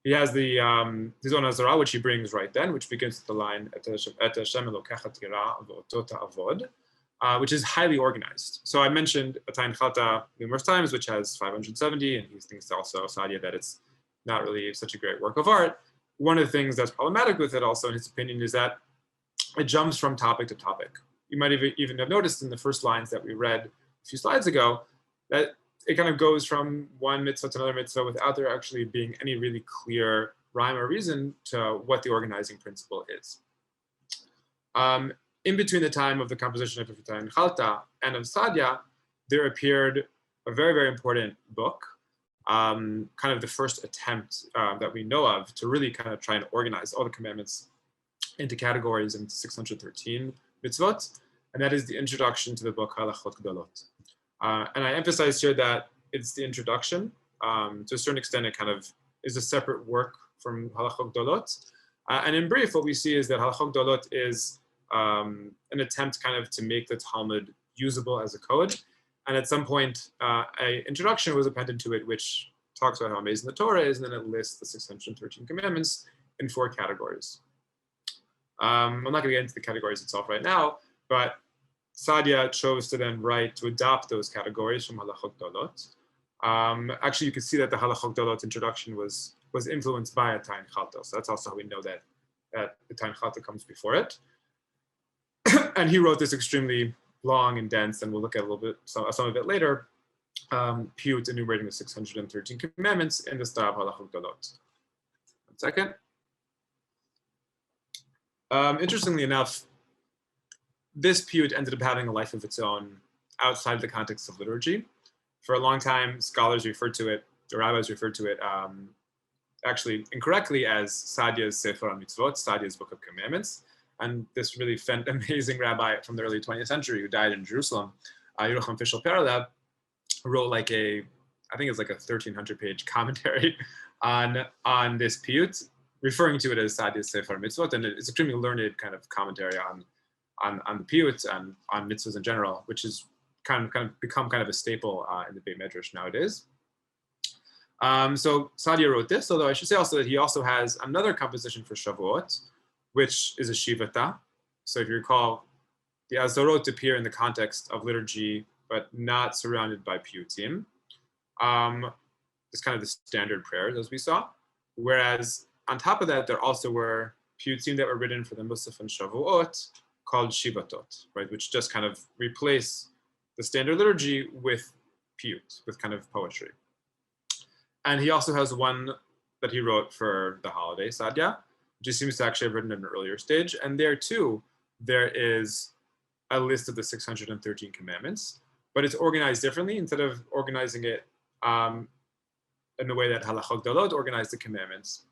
He has his own Azharot, which he brings right then, which begins with the line, Et Hashem Elokecha tira v'oto ta'avod, which is highly organized. So I mentioned Untitled Chapter numerous times, which has 570, and he thinks also, Sadia, that it's not really such a great work of art. One of the things that's problematic with it also, in his opinion, is that it jumps from topic to topic. You might even have noticed in the first lines that we read a few slides ago that it kind of goes from one mitzvah to another mitzvah without there actually being any really clear rhyme or reason to what the organizing principle is. In between the time of the composition of Piyyutim and of Sadia, there appeared a very, very important book, kind of the first attempt that we know of to really kind of try and organize all the commandments into categories in 613 mitzvot, and that is the introduction to the book Halachot Gedolot. And I emphasize here that it's the introduction. To a certain extent, it kind of is a separate work from Halachot Gedolot. And in brief, what we see is that Halachot Gedolot is an attempt kind of to make the Talmud usable as a code. And at some point, an introduction was appended to it, which talks about how amazing the Torah is, and then it lists the 613 commandments in 4 categories. I'm not going to get into the categories itself right now, but Sadia chose to then write to adopt those categories from Halachot Gedolot. Actually, you can see that the Halachot Gedolot introduction was influenced by a Tayin Chalta, so that's also how we know that the Tayin Chalta comes before it. And he wrote this extremely long and dense, and we'll look at a little bit some of it later. Piyyut enumerating the 613 commandments in the style of Halachot Gedolot. 1 second. Interestingly enough, this Piyyut ended up having a life of its own outside the context of liturgy. For a long time, scholars referred to it, the rabbis referred to it, actually incorrectly as Sadia's Sefer HaMitzvot, Sadia's Book of Commandments. And this really amazing rabbi from the early 20th century who died in Jerusalem, Yerucham Fischel Perleb, wrote I think it's like a 1,300-page commentary on this Piyyut, referring to it as Sadia's Sefer HaMitzvot, and it's extremely learned kind of commentary on the Piyyut and on mitzvahs in general, which is kind of become kind of a staple in the Beit Medrash nowadays. So Sadia wrote this, although I should say also that he also has another composition for Shavuot, which is a Shivata. So if you recall, the Azharot appear in the context of liturgy, but not surrounded by Piyyutim. It's kind of the standard prayers, as we saw. Whereas on top of that, there also were Piyyutim that were written for the Musaf and Shavuot, called Shivatot, right, which just kind of replace the standard liturgy with Piyyut, with kind of poetry. And he also has one that he wrote for the holiday, Sadia, which he seems to actually have written at an earlier stage. And there too, there is a list of the 613 commandments, but it's organized differently. Instead of organizing it in the way that Halachot Gedolot organized the commandments,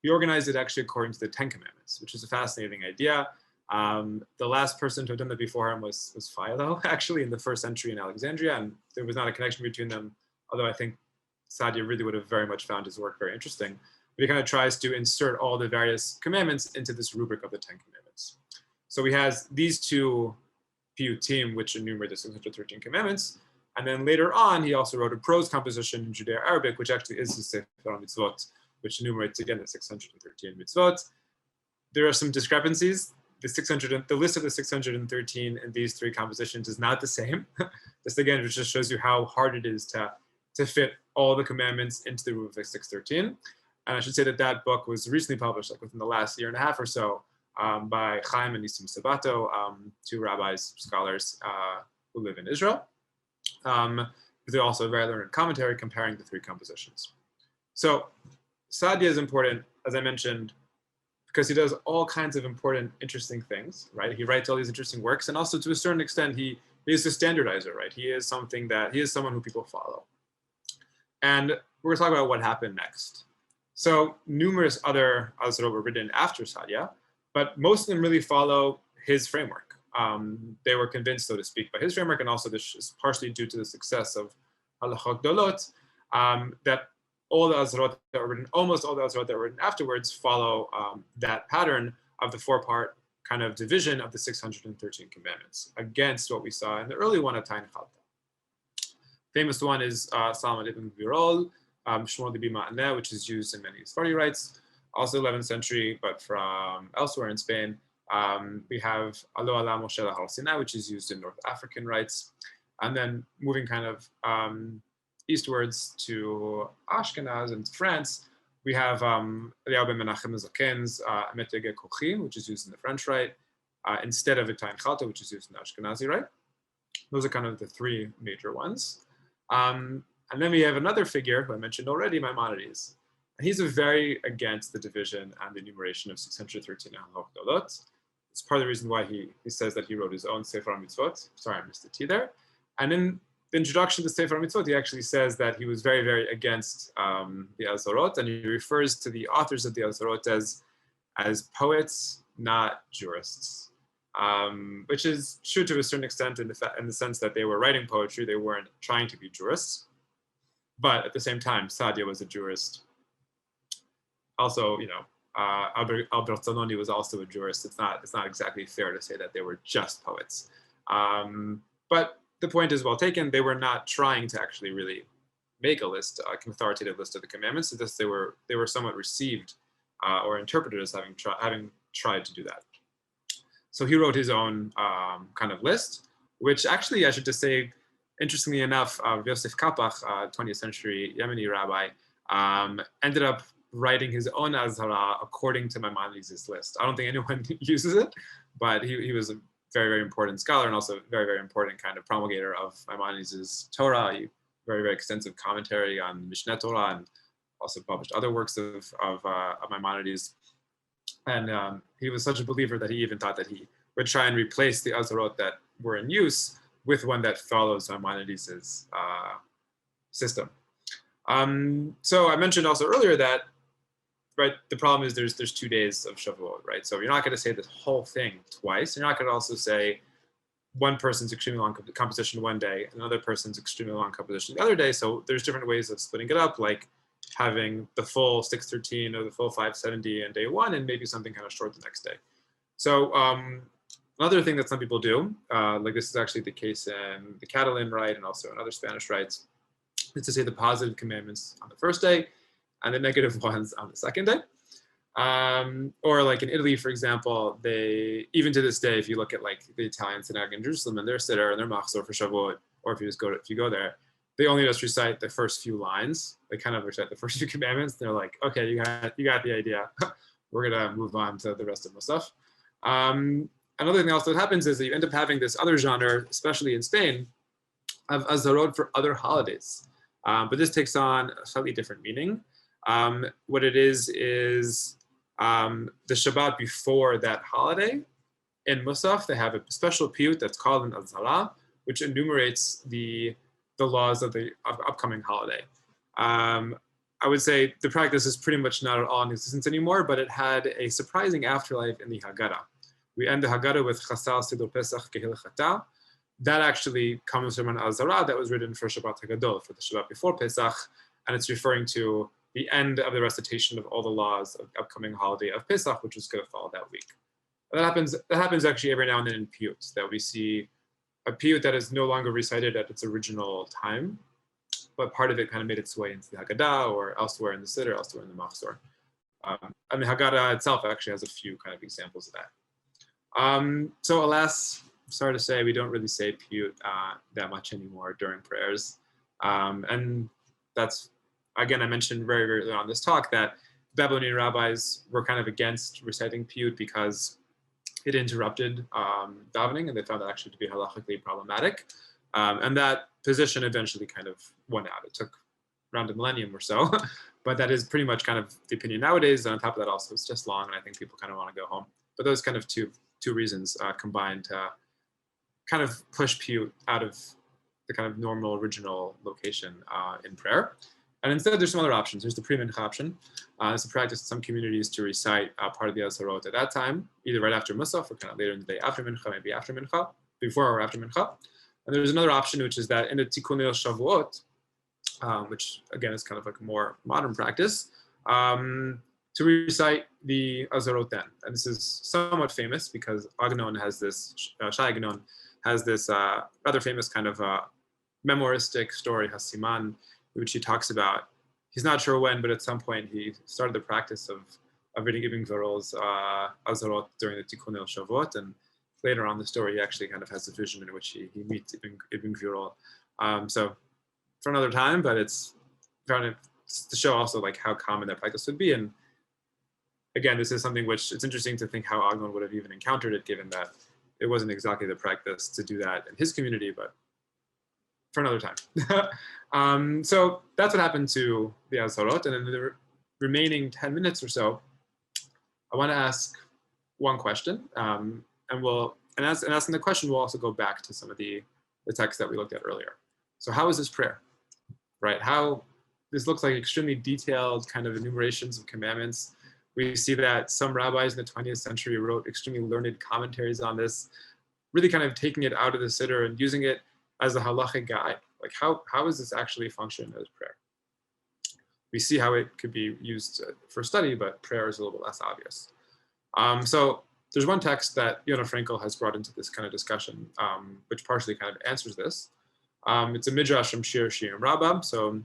he organized it actually according to the 10 commandments, which is a fascinating idea. The last person to have done that before him was Philo, actually, in the 1st century in Alexandria, and there was not a connection between them, although I think Sadia really would have very much found his work very interesting. But he kind of tries to insert all the various commandments into this rubric of the 10 commandments. So he has these 2 piyyutim, which enumerate the 613 commandments, and then later on, he also wrote a prose composition in Judeo-Arabic, which actually is the Sefer HaMitzvot, which enumerates again the 613 mitzvot. There are some discrepancies. The list of the 613 in these 3 compositions is not the same. This again, it just shows you how hard it is to fit all the commandments into the rubric of 613. And I should say that book was recently published, like within the last year and a half or so, by Chaim and Nissim Sabato, 2 rabbis, scholars who live in Israel. They're also a very learned commentary comparing the 3 compositions. So Sadia is important, as I mentioned, because he does all kinds of important, interesting things, right? He writes all these interesting works, and also to a certain extent, he is a standardizer, right? He is someone who people follow. And we're gonna talk about what happened next. So numerous other Azharot were written after Sadia, but most of them really follow his framework. They were convinced, so to speak, by his framework, and also this is partially due to the success of Halachot Gedolot, that all the Azharot that were written, almost all the Azharot that were written afterwards follow that pattern of the 4-part kind of division of the 613 commandments, against what we saw in the early one of Tayin Chalta. Famous one is Salman ibn Birol, Shmuel Libi Ma'aneh, which is used in many Sephardi rites, also 11th century, but from elsewhere in Spain. We have Alo Ala Moshe Har Sinai, which is used in North African rites. And then moving kind of eastwards to Ashkenaz and France, we have Eliyahu ben Menachem Zaken's Metege Kochim, which is used in the French rite, instead of Tayin Chalta, which is used in the Ashkenazi rite. Those are kind of the 3 major ones. And then we have another figure who I mentioned already, Maimonides. And he's very against the division and the enumeration of 613 halachot. It's part of the reason why he says that he wrote his own Sefer HaMitzvot. Sorry, I missed the T there. And in the introduction to Sefer HaMitzvot, he actually says that he was very, very against the Azharot, and he refers to the authors of the Azharot as poets, not jurists, which is true to a certain extent in the sense that they were writing poetry, they weren't trying to be jurists. But at the same time, Saadia was a jurist. Also, Albert Zanoni was also a jurist. It's not exactly fair to say that they were just poets. But the point is well taken. They were not trying to actually really make a list, an authoritative list of the commandments. It's just they were somewhat received or interpreted as having tried to do that. So he wrote his own kind of list, which actually I should just say, interestingly enough, Yosef Kapach, 20th century Yemeni rabbi, ended up writing his own Azhara according to Maimonides' list. I don't think anyone uses it, but he was a very, very important scholar and also a very, very important kind of promulgator of Maimonides' Torah. Very, very extensive commentary on Mishneh Torah and also published other works of Maimonides. And he was such a believer that he even thought that he would try and replace the Azharot that were in use with one that follows Maimonides' system. So I mentioned also earlier that, right, the problem is there's 2 days of Shavuot, right? So you're not going to say this whole thing twice. You're not going to also say one person's extremely long composition one day, another person's extremely long composition the other day. So there's different ways of splitting it up, like having the full 613 or the full 570 on day one, and maybe something kind of short the next day. So another thing that some people do, like this is actually the case in the Catalan rite and also in other Spanish rites, is to say the positive commandments on the first day and the negative ones on the second day. Or like in Italy, for example, they, even to this day, if you look at like the Italian synagogue in Jerusalem and their siddur and their machzor for Shavuot, or if you go there, they only just recite the first few lines. They kind of recite the first few commandments. They're like, okay, you got the idea. We're gonna move on to the rest of the stuff. Another thing else that happens is that you end up having this other genre, especially in Spain, of Azharot for other holidays. But this takes on a slightly different meaning. What it is the Shabbat before that holiday. In Musaf, they have a special piyyut that's called an Azhara, which enumerates the laws of the upcoming holiday. I would say the practice is pretty much not at all in existence anymore, but it had a surprising afterlife in the Haggadah. We end the Haggadah with Chasal Siddur Pesach Kehilchata. That actually comes from an Azhara that was written for Shabbat HaGadol, for the Shabbat before Pesach, and it's referring to the end of the recitation of all the laws of the upcoming holiday of Pesach, which is going to follow that week. That happens actually every now and then in Piyyut, that we see a Piyyut that is no longer recited at its original time, but part of it kind of made its way into the Haggadah or elsewhere in the siddur, elsewhere in the machzor. And the Haggadah itself actually has a few kind of examples of that. So alas, sorry to say, we don't really say Piyyut that much anymore during prayers. And that's, again, I mentioned very, very early on this talk that Babylonian rabbis were kind of against reciting Piyyut because it interrupted davening, and they found that actually to be halachically problematic. And that position eventually kind of won out. It took around a millennium or so, but that is pretty much kind of the opinion nowadays. And on top of that, also, it's just long, and I think people kind of want to go home. But those kind of two reasons combined to kind of push Piyyut out of the kind of normal original location in prayer. And instead, there's some other options. There's the pre-mincha option. It's a practice in some communities to recite part of the Azharot at that time, either right after Musaf or kind of later in the day after Mincha, maybe after Mincha, before or after Mincha. And there's another option, which is that in the Tikkun Shavuot, which again is kind of like a more modern practice, to recite the Azharot then. And this is somewhat famous because Gaon has this, Shai Gaon has this rather famous kind of memoiristic story, Hasiman, which he talks about. He's not sure when, but at some point he started the practice of reading Ibn Gvirol's Azharot during the Tikkun Shavuot, and later on the story he actually kind of has a vision in which he meets Ibn Gvirol. So for another time, but it's trying to show also like how common that practice would be. And again, this is something which it's interesting to think how Gaon would have even encountered it, given that it wasn't exactly the practice to do that in his community, but for another time. So that's what happened to the Azharot. And in the remaining 10 minutes or so, I want to ask one question. And asking the question, we'll also go back to some of the text that we looked at earlier. So how is this prayer, right? This looks like extremely detailed kind of enumerations of commandments. We see that some rabbis in the 20th century wrote extremely learned commentaries on this, really kind of taking it out of the siddur and using it as a halachic guide. Like how does this actually function as prayer? We see how it could be used for study, but prayer is a little bit less obvious. So there's one text that Yonah Frankel has brought into this kind of discussion, which partially kind of answers this. It's a midrash from Shir Shirim Rabbah. So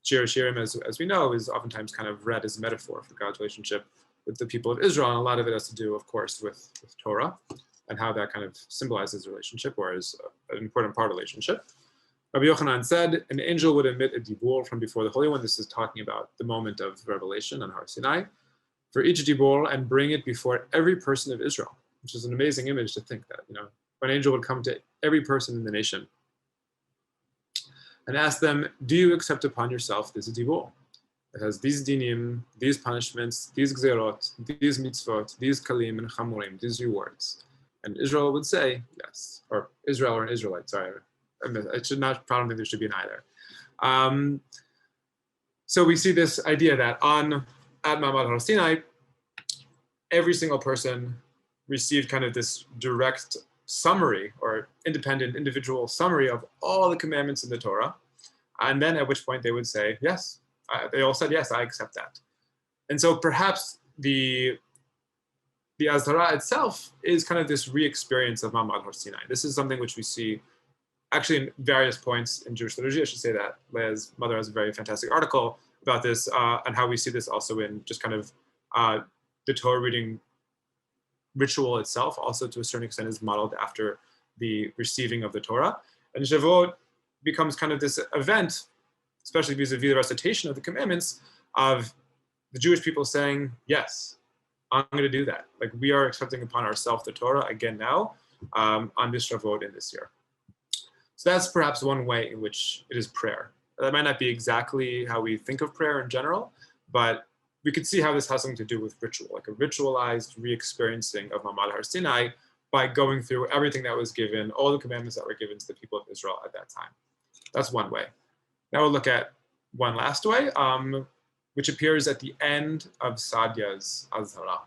Shir Shirim, as we know, is oftentimes kind of read as a metaphor for God's relationship with the people of Israel. And a lot of it has to do, of course, with Torah and how that kind of symbolizes a relationship, or is an important part of a relationship. Rabbi Yochanan said, an angel would emit a dibur from before the Holy One. This is talking about the moment of revelation on Har Sinai, for each dibur, and bring it before every person of Israel, which is an amazing image to think that, an angel would come to every person in the nation and ask them, do you accept upon yourself this dibur? It has these dinim, these punishments, these gzerot, these mitzvot, these kalim and chamurim, these rewards. And Israel would say, yes, or Israel or an Israelite, sorry. I should not, I don't think there should be an either. So we see this idea that at Ma'amad Har Sinai, every single person received kind of this direct summary or independent individual summary of all the commandments in the Torah. And then at which point they would say, yes, they all said, yes, I accept that. And so perhaps the Azharah itself is kind of this re-experience of Ma'amad Har Sinai. This is something which we see actually in various points in Jewish liturgy. I should say that Leah's mother has a very fantastic article about this and how we see this also in just kind of the Torah reading ritual itself, also to a certain extent is modeled after the receiving of the Torah. And Shavuot becomes kind of this event, especially vis-a-vis the recitation of the commandments, of the Jewish people saying, yes, I'm going to do that. Like we are accepting upon ourselves the Torah again now on this Shavuot in this year. So that's perhaps one way in which it is prayer. That might not be exactly how we think of prayer in general, but we could see how this has something to do with ritual, like a ritualized re-experiencing of Ma'amad Har Sinai by going through everything that was given, all the commandments that were given to the people of Israel at that time. That's one way. Now we'll look at one last way, which appears at the end of Sadia's Azharah.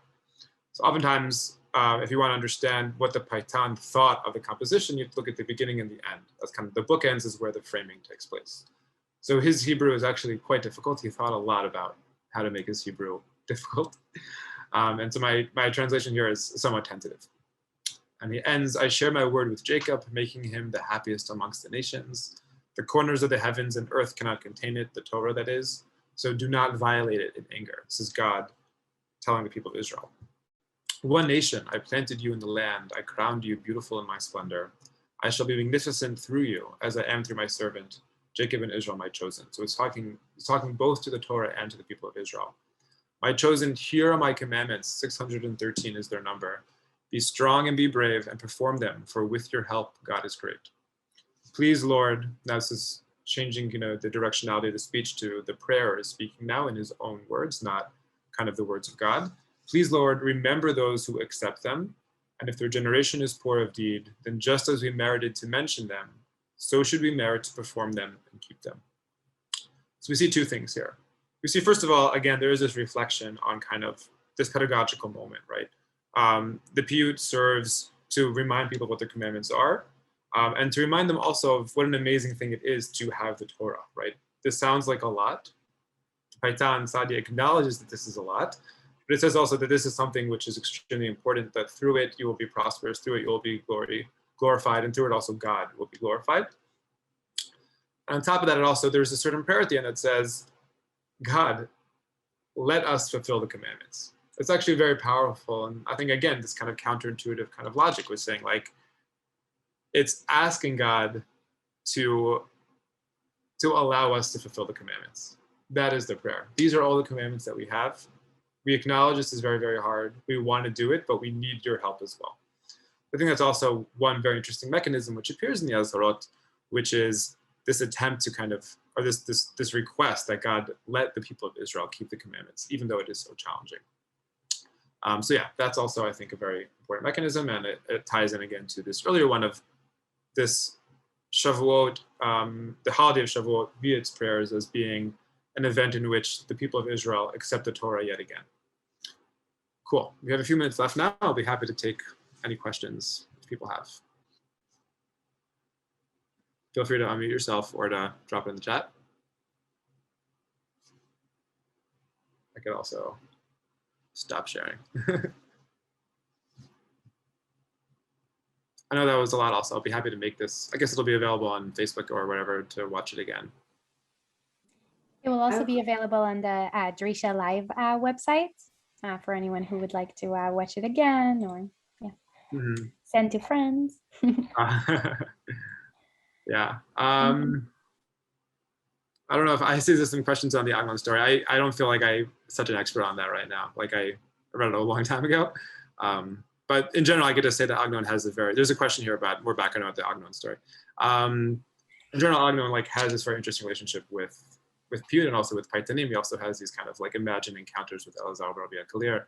So oftentimes, if you want to understand what the Paytan thought of the composition, you look at the beginning and the end. That's kind of the bookends is where the framing takes place. So his Hebrew is actually quite difficult. He thought a lot about how to make his Hebrew difficult. And so my translation here is somewhat tentative. And he ends, I share my word with Jacob, making him the happiest amongst the nations. The corners of the heavens and earth cannot contain it, the Torah that is. So do not violate it in anger. This is God telling the people of Israel. One nation, I planted you in the land. I crowned you beautiful in my splendor. I shall be magnificent through you, as I am through my servant, Jacob and Israel, my chosen. So it's talking both to the Torah and to the people of Israel. My chosen, here are my commandments. 613 is their number. Be strong and be brave and perform them, for with your help, God is great. Please, Lord, now this is changing, the directionality of the speech to the prayer is speaking now in his own words, not kind of the words of God. Please, Lord, remember those who accept them. And if their generation is poor of deed, then just as we merited to mention them, so should we merit to perform them and keep them. So we see two things here. We see, first of all, again, there is this reflection on kind of this pedagogical moment, right? The Piyyut serves to remind people what the commandments are, and to remind them also of what an amazing thing it is to have the Torah, right? This sounds like a lot. Paytan Sadia acknowledges that this is a lot, but it says also that this is something which is extremely important, that through it you will be prosperous, through it you will be glorified, and through it also God will be glorified. And on top of that, there's a certain prayer at the end that says, God, let us fulfill the commandments. It's actually very powerful. And I think, again, this kind of counterintuitive kind of logic was saying, like, it's asking God to allow us to fulfill the commandments. That is the prayer. These are all the commandments that we have. We acknowledge this is very, very hard. We want to do it, but we need your help as well. I think that's also one very interesting mechanism which appears in the Azharot, which is this attempt to kind of, or this request that God let the people of Israel keep the commandments, even though it is so challenging. So yeah, that's also, I think, a very important mechanism, and it ties in again to this earlier one of this Shavuot, the holiday of Shavuot via its prayers as being an event in which the people of Israel accept the Torah yet again. Cool. We have a few minutes left now. I'll be happy to take any questions if people have. Feel free to unmute yourself or to drop it in the chat. I could also stop sharing. I know that was a lot also. I'll be happy to make this. I guess it'll be available on Facebook or whatever to watch it again. It will also be available on the Drisha Live website for anyone who would like to watch it again or send to friends. Yeah. I don't know if I see there's some questions on the Agnon story. I don't feel like I'm such an expert on that right now. Like I read it a long time ago. But in general, I could just say that Agnon has there's a question here about more background about the Agnon story. In general, Agnon like has this very interesting relationship with Piyyut and also with Piyyatim. He also has these kind of like imagined encounters with Elazar, Rabbi and Kalir.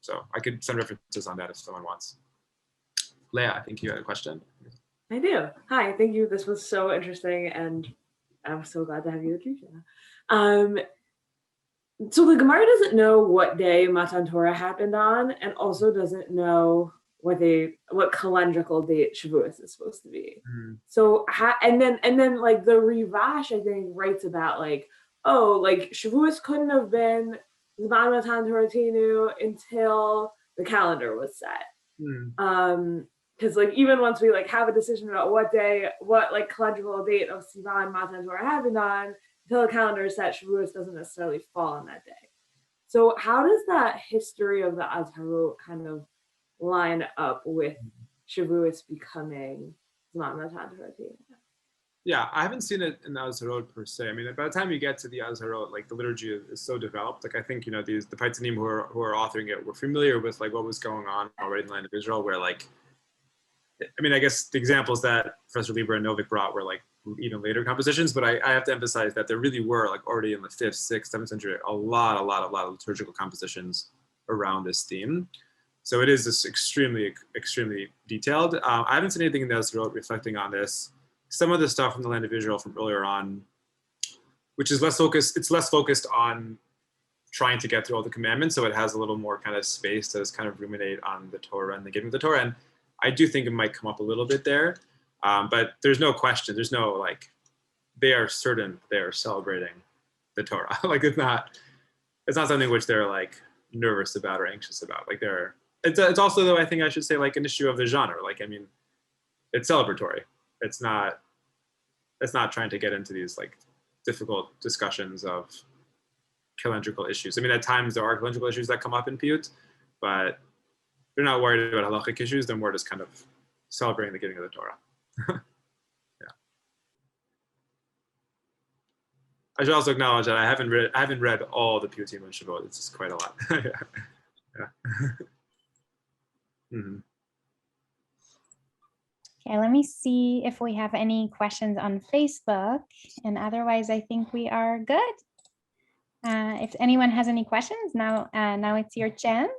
So I could send references on that if someone wants. Leah, I think you had a question. I do. Hi, thank you. This was so interesting, and I'm so glad to have you at Drisha. So the Gemara doesn't know what day Matan Torah happened on, and also doesn't know what calendrical date Shavuot is supposed to be. So and then like the Rivash, I think, writes about like, oh, like Shavuot couldn't have been Zman Matan Torah Tinu until the calendar was set. Because like even once we like have a decision about what like calendrical date of Sivan Matan Torah happened on, until the calendar is set, Shavuot doesn't necessarily fall on that day. So how does that history of the Azharot kind of line up with Shavuot becoming Zman Matan Torah? Yeah, I haven't seen it in the Azharot per se. I mean, by the time you get to the Azharot, like the liturgy is so developed. Like I think, you know, the Piyyatim who are authoring it were familiar with like what was going on already in the land of Israel, where like, I mean, I guess the examples that Professor Lieber and Novik brought were like even later compositions, but I have to emphasize that there really were like already in the 5th, 6th, 7th century, a lot of liturgical compositions around this theme. So it is this extremely detailed. I haven't seen anything in the Azharot reflecting on this. Some of the stuff from the land of Israel from earlier on, which is less focused on trying to get through all the commandments. So it has a little more kind of space to just kind of ruminate on the Torah and the giving of the Torah. And I do think it might come up a little bit there, but there's no question. There's no like, they are certain they are celebrating the Torah. Like it's not something which they're like nervous about or anxious about. Like it's also though, I think I should say like an issue of the genre. Like, I mean, it's celebratory. It's not trying to get into these like difficult discussions of calendrical issues. I mean, at times there are calendrical issues that come up in Piyyut, but they're not worried about halachic issues. They're more just kind of celebrating the giving of the Torah. Yeah. I should also acknowledge that I haven't read all the Piyyatim of Shavuot. It's just quite a lot. Yeah. Okay, let me see if we have any questions on Facebook, and otherwise I think we are good. If anyone has any questions, now it's your chance.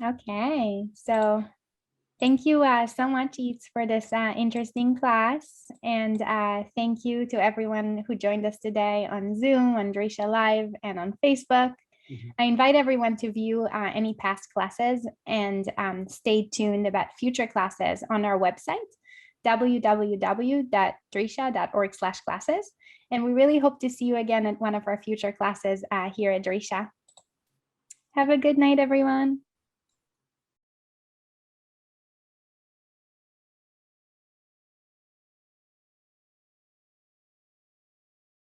Okay, so thank you so much, Yitz, for this interesting class, and thank you to everyone who joined us today on Zoom, on Drisha Live, and on Facebook. I invite everyone to view any past classes and stay tuned about future classes on our website, www.drisha.org/classes. And we really hope to see you again at one of our future classes here at Drisha. Have a good night, everyone.